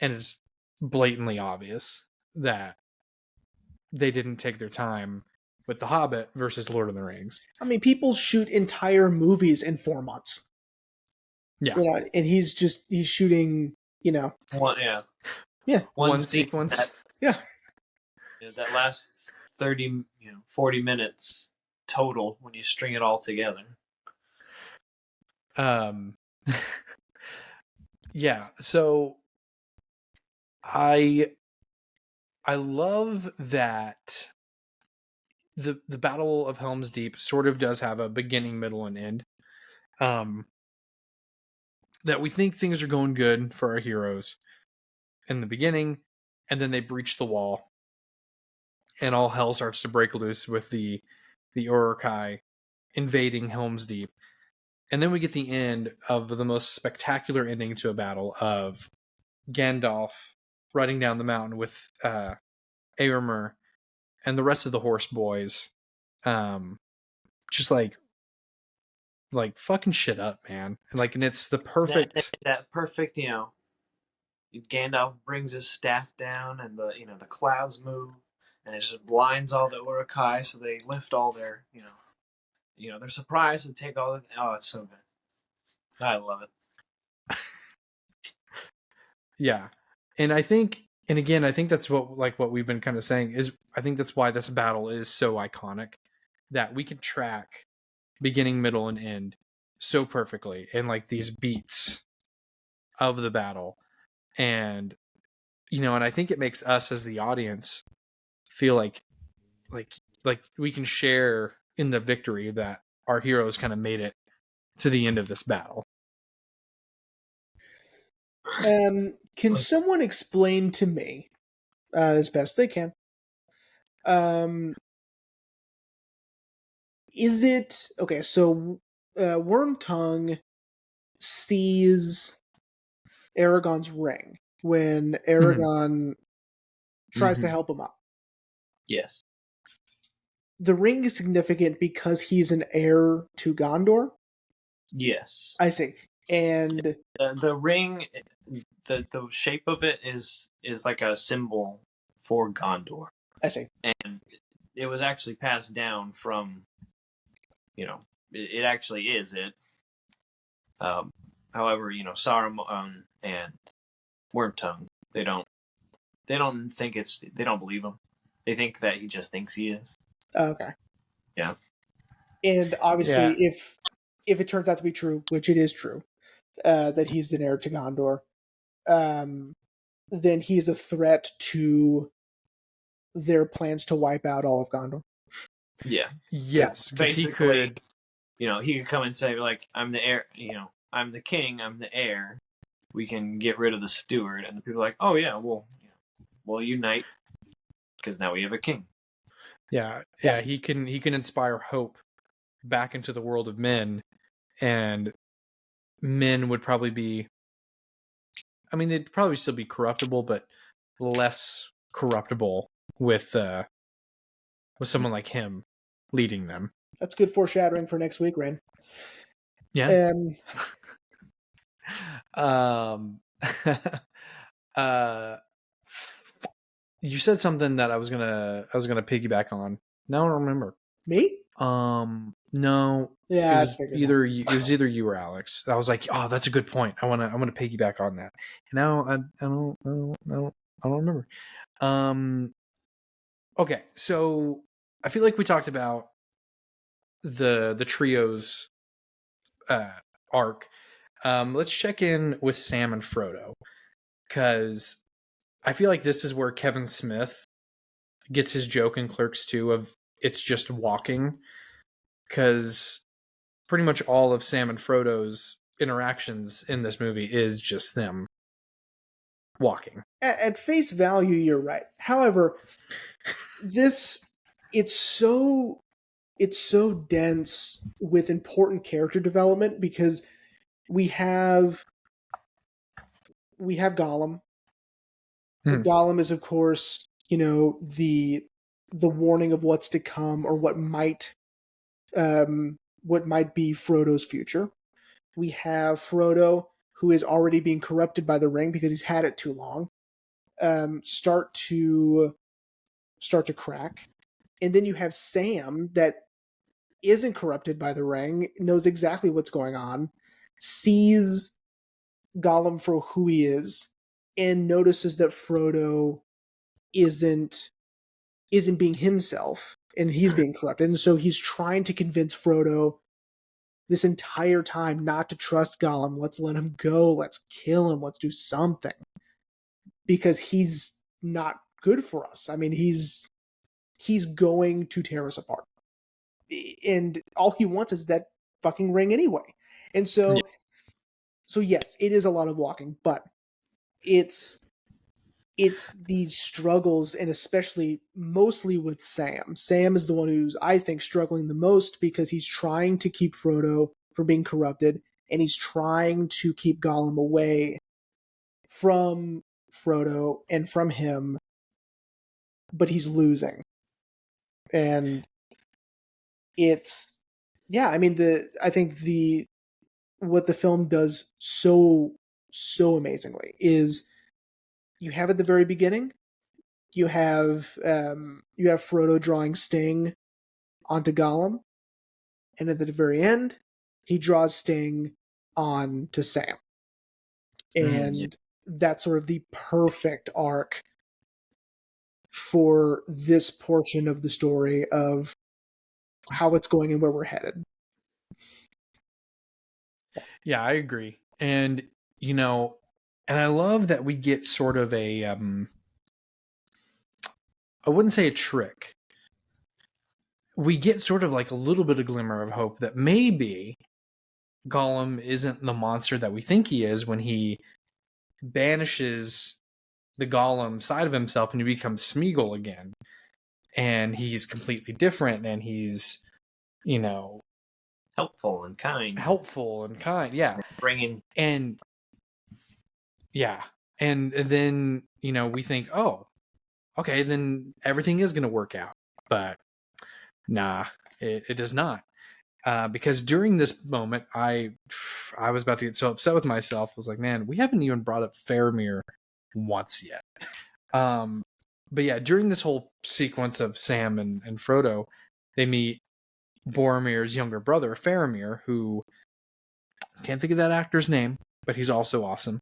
and it's blatantly obvious that they didn't take their time with The Hobbit versus Lord of the Rings. I mean, people shoot entire movies in 4 months. Yeah. And he's shooting, one sequence. That lasts 30, 40 minutes total when you string it all together. Yeah, so I love that the Battle of Helm's Deep sort of does have a beginning, middle, and end. That we think things are going good for our heroes in the beginning, and then they breach the wall, and all hell starts to break loose with the Uruk-hai invading Helm's Deep. And then we get the end of the most spectacular ending to a battle of Gandalf riding down the mountain with Éomer and the rest of the horse boys, just like fucking shit up, man. And it's the perfect that perfect, Gandalf brings his staff down, and the clouds move, and it just blinds all the Uruk-hai, so they lift all their they're surprised and take all the. Oh, it's so good. I love it. Yeah, and I think that's what we've been kind of saying is, I think that's why this battle is so iconic, that we can track beginning, middle, and end so perfectly in like these beats of the battle. And and I think it makes us as the audience feel like we can share in the victory, that our heroes kind of made it to the end of this battle. Can someone explain to me, as best they can, is it okay? So Wormtongue sees Aragorn's ring when Aragorn tries to help him up. Yes. The ring is significant because he's an heir to Gondor. Yes. I see. And the ring, the shape of it is like a symbol for Gondor. I see. And it was actually passed down from, it actually is it. However, Saruman and Wormtongue, they don't think they don't believe him. They think that he just thinks he is. Okay. Yeah. And obviously, if it turns out to be true, which it is true, that he's an heir to Gondor, then he's a threat to their plans to wipe out all of Gondor. Yeah. Yes, because he could. He could come and say, like, I'm the heir, I'm the king, I'm the heir. We can get rid of the steward. And the people are like, oh, yeah, we'll unite because now we have a king. Yeah, he can inspire hope back into the world of men, and men would probably be. I mean, they'd probably still be corruptible, but less corruptible with someone like him leading them. That's good foreshadowing for next week, Rain. Yeah. You said something that I was gonna piggyback on. Now I don't remember. Me? No. Yeah, it was either you or Alex. I was like, oh, that's a good point. I wanna piggyback on that. And now I don't remember. Okay, so I feel like we talked about the trio's arc. Let's check in with Sam and Frodo, because I feel like this is where Kevin Smith gets his joke in Clerks 2 of it's just walking, because pretty much all of Sam and Frodo's interactions in this movie is just them walking. At face value, you're right. However, it's so dense with important character development because we have Gollum. Gollum is, of course, the warning of what's to come or what might be Frodo's future. We have Frodo, who is already being corrupted by the ring because he's had it too long, start to crack. And then you have Sam that isn't corrupted by the ring, knows exactly what's going on, sees Gollum for who he is, and notices that Frodo isn't being himself, and he's being corrupted. And so he's trying to convince Frodo this entire time not to trust Gollum. Let's let him go. Let's kill him. Let's do something. Because he's not good for us. I mean, he's going to tear us apart. And all he wants is that fucking ring anyway. And so, so yes, it is a lot of walking, but it's these struggles, and especially mostly with Sam. Sam is the one who's, I think, struggling the most because he's trying to keep Frodo from being corrupted, and he's trying to keep Gollum away from Frodo and from him, but he's losing. And it's, yeah, I mean, I think what the film does so amazingly is you have at the very beginning, you have Frodo drawing Sting onto Gollum, and at the very end, he draws Sting onto Sam. And that's sort of the perfect arc for this portion of the story of how it's going and where we're headed. Yeah, I agree. And, and I love that we get sort of a, I wouldn't say a trick. We get sort of like a little bit of glimmer of hope that maybe Gollum isn't the monster that we think he is when he banishes the Gollum side of himself and he becomes Smeagol again. And he's completely different, and he's, helpful and kind, yeah, bringing, and yeah, and then we think, oh, okay, then everything is going to work out. But nah, it does not. Because during this moment, I was about to get so upset with myself. I was like, man, we haven't even brought up Faramir once yet. But yeah, during this whole sequence of Sam and Frodo, they meet Boromir's younger brother, Faramir, who can't think of that actor's name, but he's also awesome.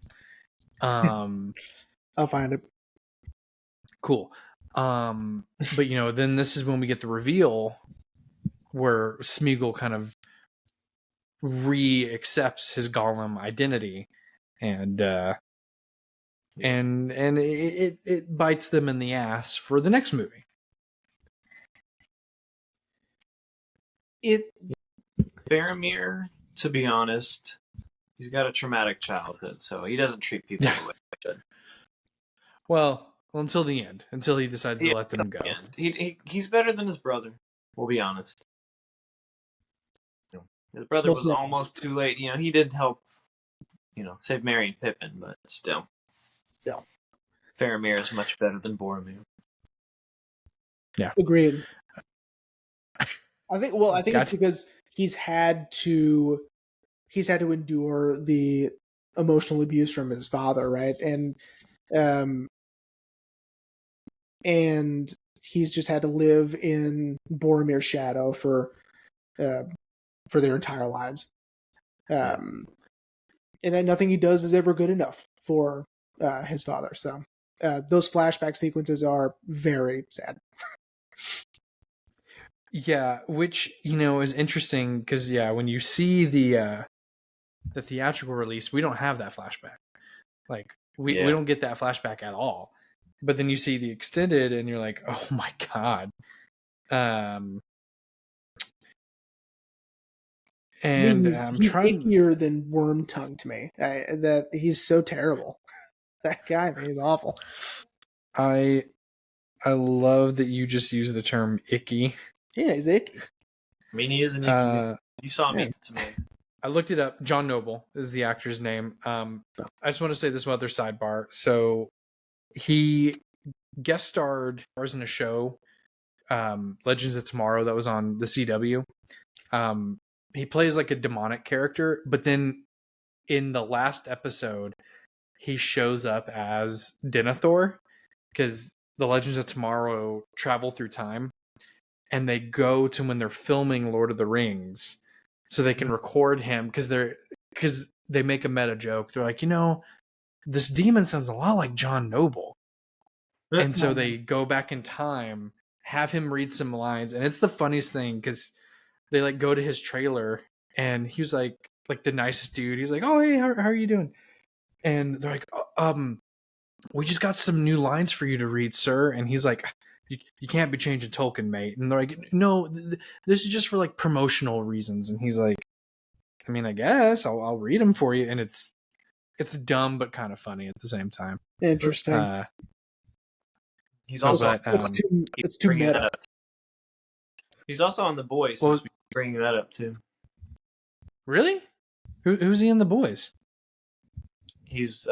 I'll find it. Cool. But then this is when we get the reveal where Smeagol kind of re-accepts his Gollum identity, and it bites them in the ass for the next movie. Faramir, to be honest, he's got a traumatic childhood, so he doesn't treat people the way he should. Well, until the end, until he decides to let them go. He's better than his brother. We'll be honest. His brother was almost too late. He did help, save Merry and Pippin, but still. Faramir is much better than Boromir. Yeah. Agreed. I think it's because he's had to endure the emotional abuse from his father, right? And he's just had to live in Boromir's shadow for their entire lives. And that nothing he does is ever good enough for his father. So those flashback sequences are very sad. Yeah, which is interesting because when you see the theatrical release, we don't have that flashback. Like we don't get that flashback at all. But then you see the extended, and you're like, oh my god. And he's ickier than Wormtongue to me. That he's so terrible. That guy, man, he's awful. I love that you just use the term icky. Yeah, he's icky. I mean, he is an icky. You saw me today. I looked it up. John Noble is the actor's name. I just want to say this one other sidebar. So he guest starred in a show, Legends of Tomorrow, that was on the CW. He plays like a demonic character, but then in the last episode, he shows up as Denethor because the Legends of Tomorrow travel through time, and they go to when they're filming Lord of the Rings so they can record him because they make a meta joke. They're like, this demon sounds a lot like John Noble. And so they go back in time, have him read some lines, and it's the funniest thing because they like go to his trailer, and he was like the nicest dude. He's like, "Oh, hey, how are you doing?" And they're like, "We just got some new lines for you to read, sir." And he's like, "You can't be changing Tolkien, mate." And they're like, "No, this is just for like promotional reasons." And he's like, "I mean, I guess I'll read them for you." And it's dumb but kind of funny at the same time. Interesting. He's also it's too meta. He's also on The Boys. Well, bringing that up too. Really? Who's he in The Boys? He's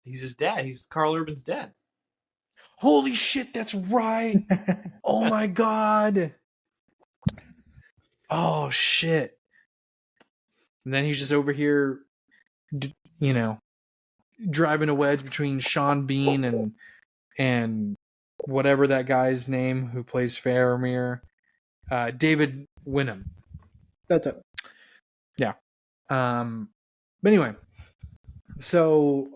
his dad. He's Carl Urban's dad. Holy shit, that's right. Oh my god. Oh shit. And then he's just over here, driving a wedge between Sean Bean and whatever that guy's name who plays Faramir, David Wenham. That's it. Yeah. But anyway, so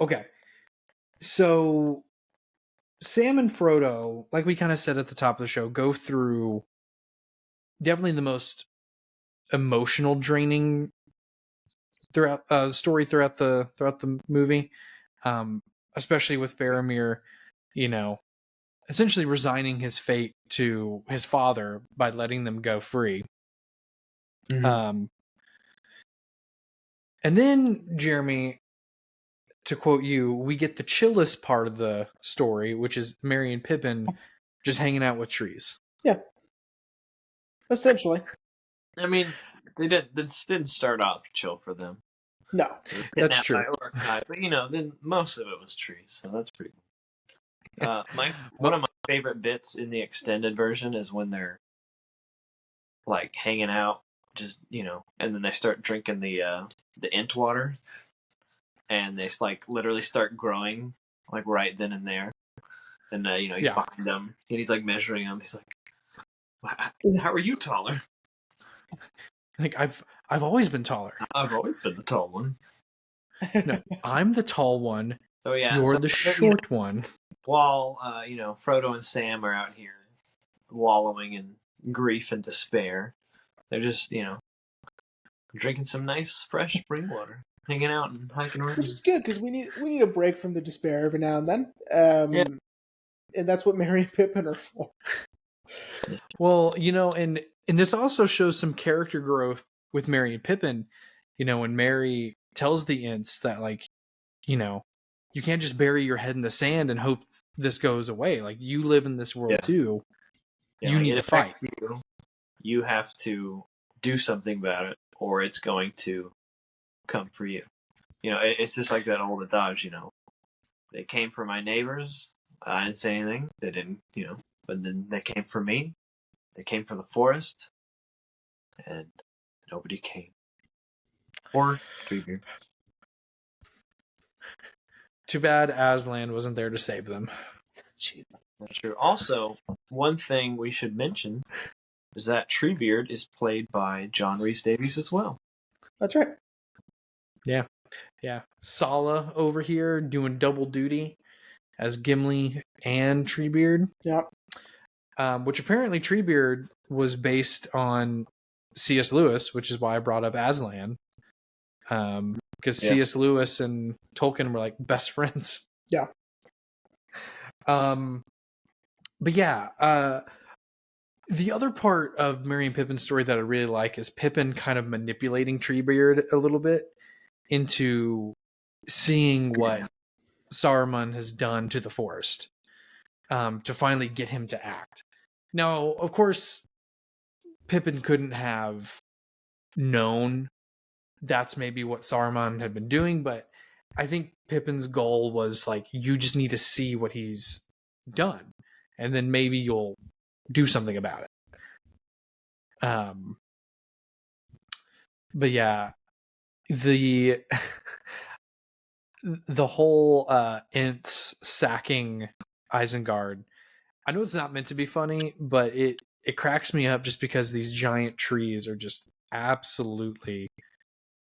Sam and Frodo, like we kind of said at the top of the show, go through definitely the most emotional draining story throughout the movie, especially with Faramir, essentially resigning his fate to his father by letting them go free. Mm-hmm. And then, Jeremy, to quote you, we get the chillest part of the story, which is Merry and Pippin just hanging out with trees. Yeah. Essentially. I mean, this didn't start off chill for them. No. That's true. But, then most of it was trees, so that's pretty cool. One of my favorite bits in the extended version is when they're like hanging out, just and then they start drinking the int water, and they like literally start growing like right then and there. And he's behind them, and he's like measuring them. He's like, "How are you taller?" Like I've always been taller. I've always been the tall one. No, I'm the tall one. Oh yeah, you're the short one. While Frodo and Sam are out here wallowing in grief and despair, they're just drinking some nice fresh spring water, hanging out and hiking around. Which is good because we need a break from the despair every now and then. And that's what Merry and Pippin are for. Well, and this also shows some character growth with Merry and Pippin. When Merry tells the Ints that, like, you can't just bury your head in the sand and hope this goes away. Like, you live in this world too. You need to fight. You have to do something about it, or it's going to come for you. It's just like that old adage. They came for my neighbors. I didn't say anything. They didn't. But then they came for me. They came for the forest, and nobody came. Or Treebeard. Too bad Aslan wasn't there to save them. That's true. Also, one thing we should mention is that Treebeard is played by John Rhys Davies as well. That's right. Yeah. Sala over here doing double duty as Gimli and Treebeard. Yeah. Which apparently Treebeard was based on C.S. Lewis, which is why I brought up Aslan. Because C.S. Lewis and Tolkien were like best friends. Yeah. But yeah, the other part of Merry and Pippin's story that I really like is Pippin kind of manipulating Treebeard a little bit into seeing what Saruman has done to the forest, to finally get him to act. Now, of course, Pippin couldn't have known that's maybe what Saruman had been doing, but I think Pippin's goal was like, you just need to see what he's done, and then maybe you'll do something about it. But yeah, the whole Ents sacking Isengard, I know it's not meant to be funny, but it cracks me up just because these giant trees are just absolutely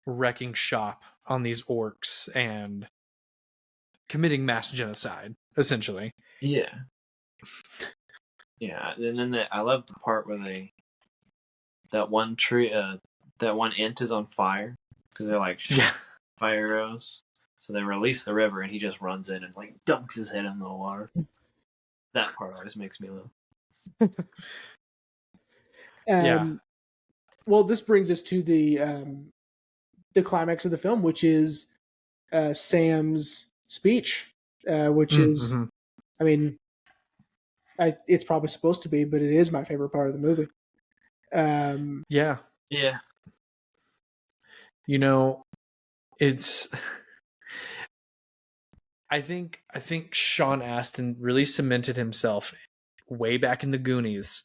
wrecking shop on these orcs and committing mass genocide, essentially. Yeah. And then I love the part where that one tree, that one Ent is on fire because they're like fire arrows. So they release the river, and he just runs in and like dunks his head in the water. That part always makes me laugh. Well, this brings us to the climax of the film, which is Sam's speech, which is, I mean, it's probably supposed to be, but it is my favorite part of the movie. Yeah. It's. I think Sean Astin really cemented himself way back in the Goonies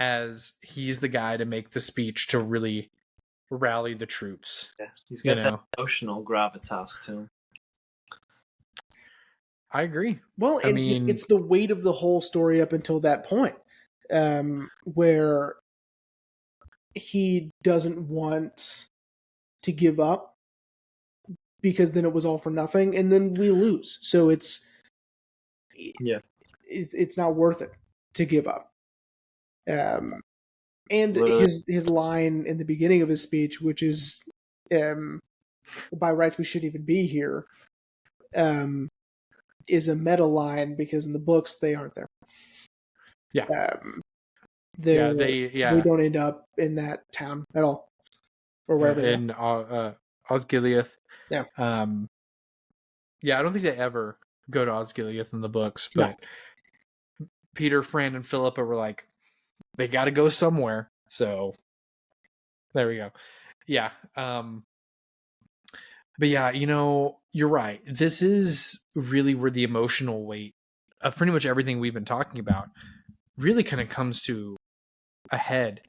as he's the guy to make the speech to really rally the troops. Yeah, he's got that emotional gravitas to him. I agree. Well, I mean, it's the weight of the whole story up until that point, where he doesn't want to give up because then it was all for nothing, and then we lose. So it's not worth it to give up. And his line in the beginning of his speech, which is, by rights we shouldn't even be here, is a meta line because in the books they aren't there. They don't end up in that town at all, or wherever they are. Osgiliath. Yeah. I don't think they ever go to Osgiliath in the books, but Peter, Fran, and Philippa were like, they got to go somewhere. So there we go. Yeah. But yeah, you're right. This is really where the emotional weight of pretty much everything we've been talking about really kind of comes to a head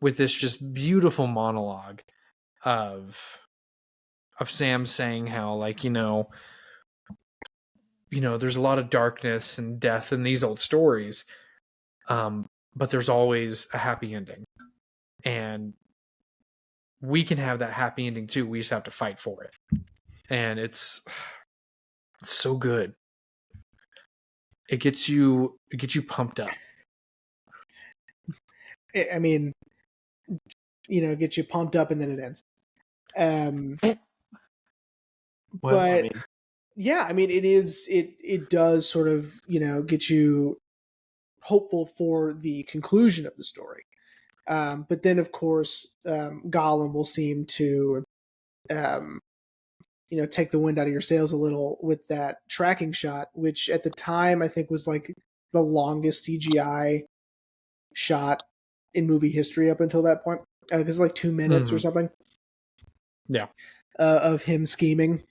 with this just beautiful monologue of Sam saying how, like, there's a lot of darkness and death in these old stories, but there's always a happy ending, and we can have that happy ending too. We just have to fight for it, and it's so good. It gets you pumped up. I mean, it gets you pumped up and then it ends. But yeah, I mean, it does sort of, get you hopeful for the conclusion of the story. But then, of course, Gollum will seem to, take the wind out of your sails a little with that tracking shot, which at the time I think was like the longest CGI shot in movie history up until that point, because like 2 minutes or something. Yeah, of him scheming.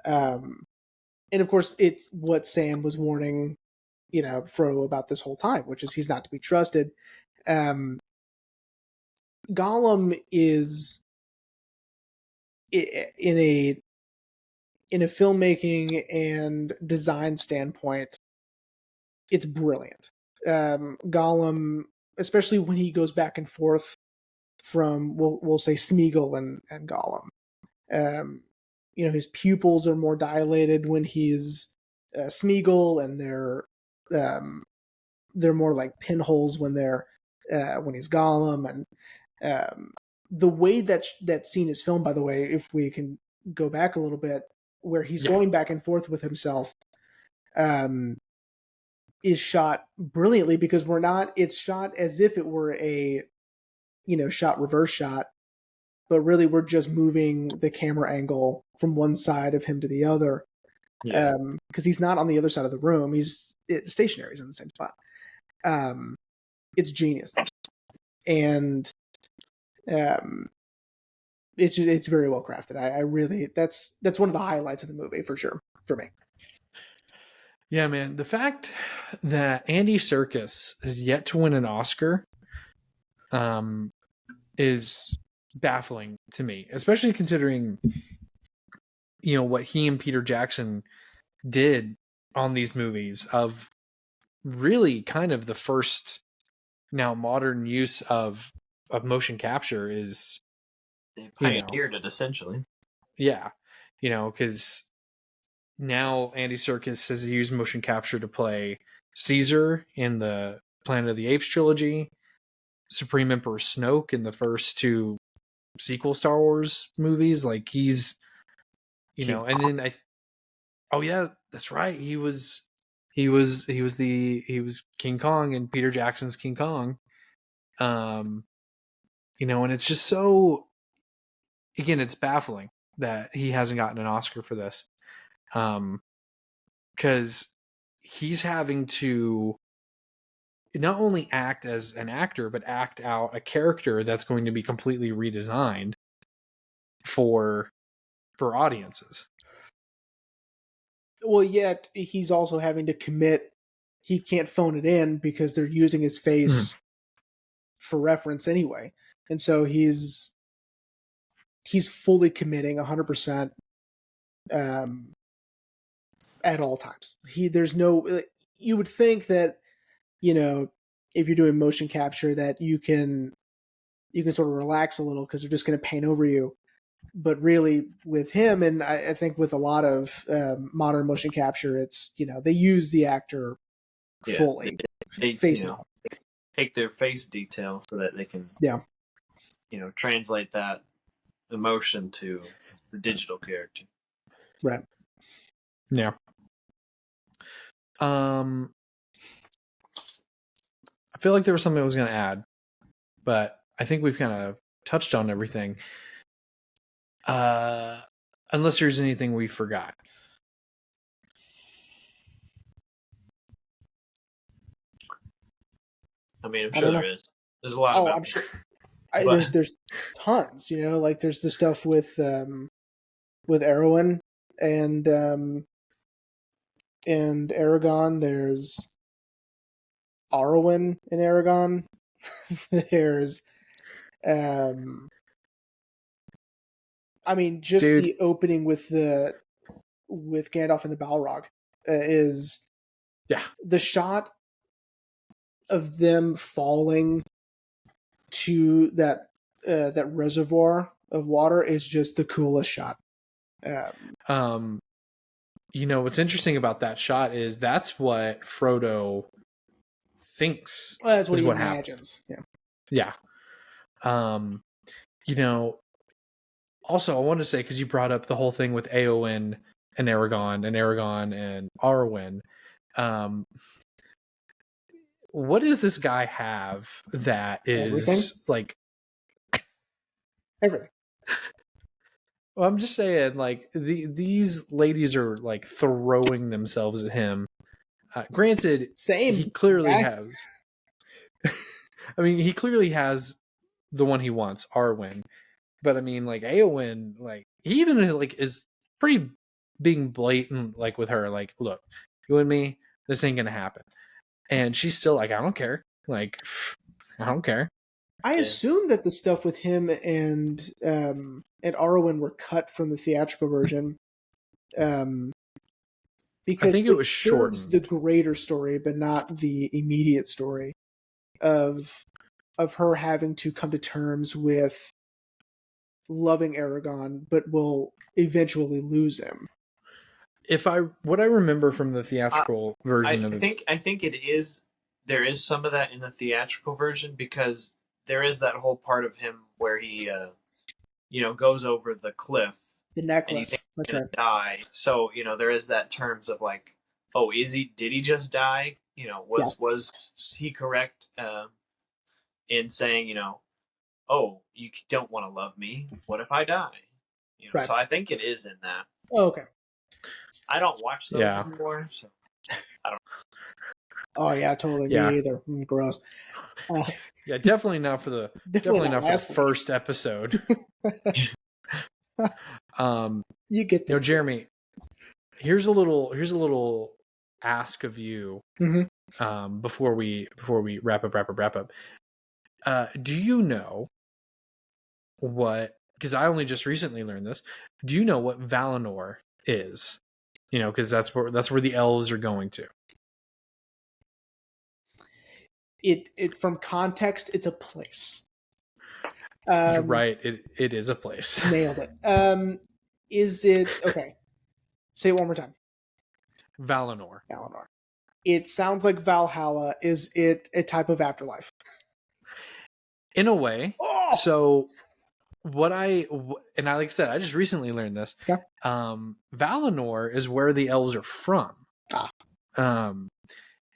And of course, it's what Sam was warning, Frodo about this whole time, which is he's not to be trusted. Gollum is in a filmmaking and design standpoint, it's brilliant. Gollum, especially when he goes back and forth from we'll say Smeagol and Gollum. His pupils are more dilated when he's Smeagol, and they're more like pinholes when he's Gollum. And the way that scene is filmed, by the way, if we can go back a little bit, where he's going back and forth with himself, is shot brilliantly, because it's shot as if it were a shot reverse shot, but really we're just moving the camera angle from one side of him to the other. Because he's not on the other side of the room, he's stationary, he's in the same spot. It's genius, and it's very well crafted. I really, that's one of the highlights of the movie for sure for me. Yeah, man, the fact that Andy Serkis has yet to win an Oscar is baffling to me, especially considering what he and Peter Jackson did on these movies, of really kind of the first now modern use of motion capture. Is they pioneered it essentially. Yeah, because now Andy Serkis has used motion capture to play Caesar in the Planet of the Apes trilogy, Supreme Emperor Snoke in the first 2 sequel Star Wars movies. Like, he's and then oh yeah, that's right, he was King Kong in Peter Jackson's King Kong. And it's just so, again, it's baffling that he hasn't gotten an Oscar for this, because he's having to not only act as an actor, but act out a character that's going to be completely redesigned for audiences. Well, yet he's also having to commit. He can't phone it in because they're using his face for reference anyway, and so he's fully committing 100% at all times. There's no. You would think that if you're doing motion capture, that you can sort of relax a little because they're just going to paint over you. But really, with him, and I think with a lot of modern motion capture, it's they use the actor fully, they face take their face detail so that they can translate that emotion to the digital character. Right. Yeah. I feel like there was something I was going to add, but I think we've kind of touched on everything. Unless there's anything we forgot. I mean, I'm sure there is. There's a lot about. I'm sure. There's tons. Like there's the stuff with Erwin and and Aragon. There's Arwen in Aragon. There's, I mean, just Dude. the opening with Gandalf and the Balrog is the shot of them falling to that reservoir of water is just the coolest shot. You know, what's interesting about that shot is that's what Frodo thinks. Well, that's what is he what imagines. Happens. Yeah. You know, also I wanted to say, because you brought up the whole thing with Éowyn and Aragon and Arwen. What does this guy have that is Everything? like everything? Well, I'm just saying, like, these ladies are like throwing themselves at him. Granted, Same. He clearly has. I mean, he clearly has the one he wants, Arwen. But I mean, like Éowyn, like he even like is pretty being blatant, like with her, like, look, you and me, this ain't gonna happen. And she's still like, I don't care. Like, I don't care. I assume that the stuff with him and Arwen were cut from the theatrical version, because I think it was shortened. The greater story, but not the immediate story of her having to come to terms with loving Aragon, but will eventually lose him. What I remember from the theatrical version of it, I think there is some of that in the theatrical version, because there is that whole part of him where he, goes over the cliff. The necklace. And he thinks he's going to die. So, there is that terms of like, oh, did he just die? Was he correct in saying, oh, you don't want to love me. What if I die? Right. So I think it is in that. Oh, okay. I don't watch those anymore, so I don't know. Oh yeah, totally. Me either. Gross. Yeah, definitely not for the first episode. You get there. Jeremy, here's a little ask of you. Mm-hmm. Before we wrap up. Do you know what? Because I only just recently learned this. Do you know what Valinor is? Because that's where the elves are going to. It from context, it's a place. You're right. It is a place. Nailed it. Is it okay? Say it one more time. Valinor. It sounds like Valhalla. Is it a type of afterlife? In a way. Oh! So like I said, I just recently learned this. Yeah. Valinor is where the elves are from.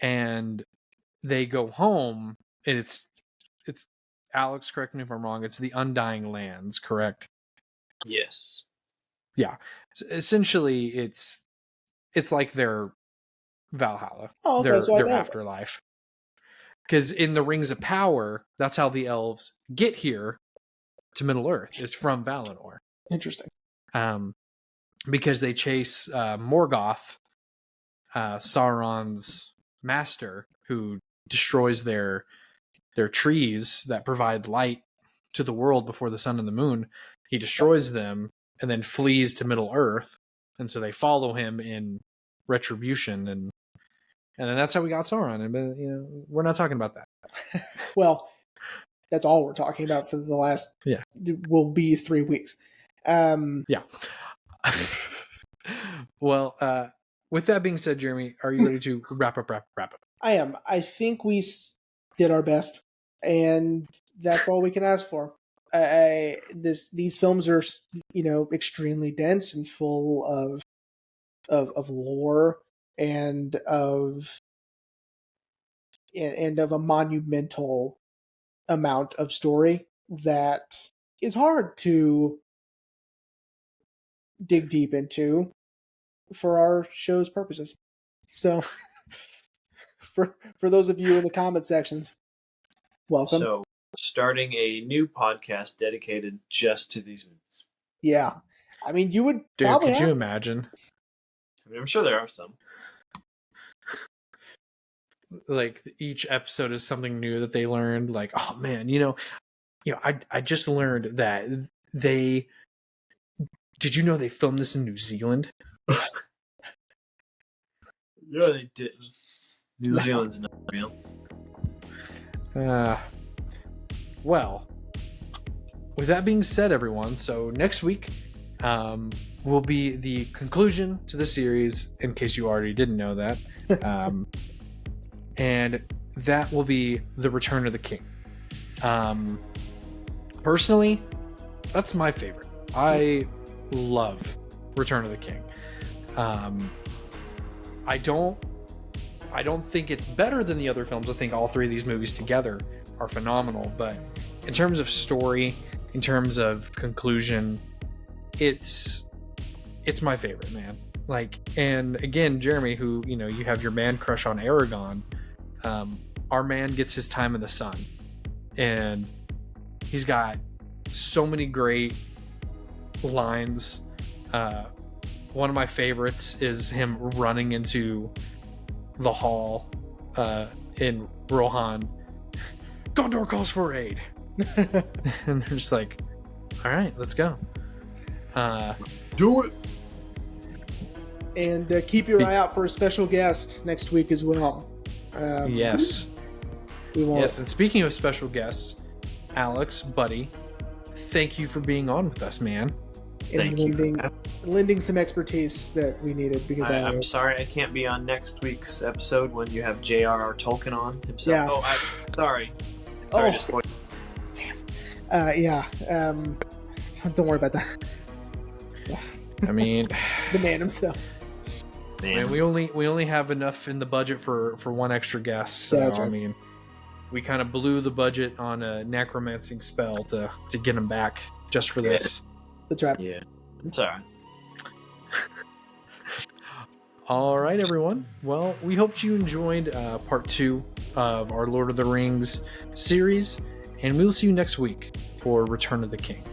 And they go home, and it's Alex, correct me if I'm wrong, it's the Undying Lands, correct? Yes. Yeah. So essentially it's like their Valhalla. Their afterlife. Because in the Rings of Power, that's how the elves get here to Middle Earth, is from Valinor. Interesting. Because they chase Morgoth, Sauron's master, who destroys their trees that provide light to the world before the sun and the moon. He destroys them and then flees to Middle Earth, and so they follow him in retribution, and then that's how we got Sauron. And we're not talking about that. Well, that's all we're talking about for the last will be 3 weeks. Yeah. Well, with that being said, Jeremy, are you ready to wrap up? I am. I think we did our best, and that's all we can ask for. These films are, extremely dense and full of lore and of a monumental amount of story that is hard to dig deep into for our show's purposes. So for those of you in the comment sections, welcome. So starting a new podcast dedicated just to these movies. Yeah. I mean, you would probably could you imagine? I mean, I'm sure there are some. like each episode is something new that they learned. Like, oh man, I just learned that did you know they filmed this in New Zealand? No, they didn't. New Zealand's not real. Well, with that being said, everyone, so next week will be the conclusion to the series, in case you already didn't know that. And that will be The Return of the King. Personally, that's my favorite. I love Return of the King. I don't think it's better than the other films. I think all three of these movies together are phenomenal, but in terms of story, in terms of conclusion, it's my favorite, man. Like, and again, Jeremy, who, you have your man crush on Aragon, our man gets his time in the sun, and he's got so many great lines. One of my favorites is him running into the hall in Rohan. Gondor calls for aid. And they're just like, all right, let's go. Do it. And keep your eye out for a special guest next week as well. Yes. We won't. Yes, and speaking of special guests, Alex, buddy, thank you for being on with us, man. And lending some expertise that we needed, because I'm sorry I can't be on next week's episode when you have J.R.R. Tolkien on himself. Yeah. Oh, sorry. Oh, to spoil. damn. Yeah. Don't worry about that. I mean, The man himself. man, we only have enough in the budget for one extra guest. So Yeah, that's right. I mean, we kind of blew the budget on a necromancing spell to get him back just for this. That's right. Yeah, it's all right. All right, everyone. Well, we hope you enjoyed part 2 of our Lord of the Rings series, and we'll see you next week for Return of the King.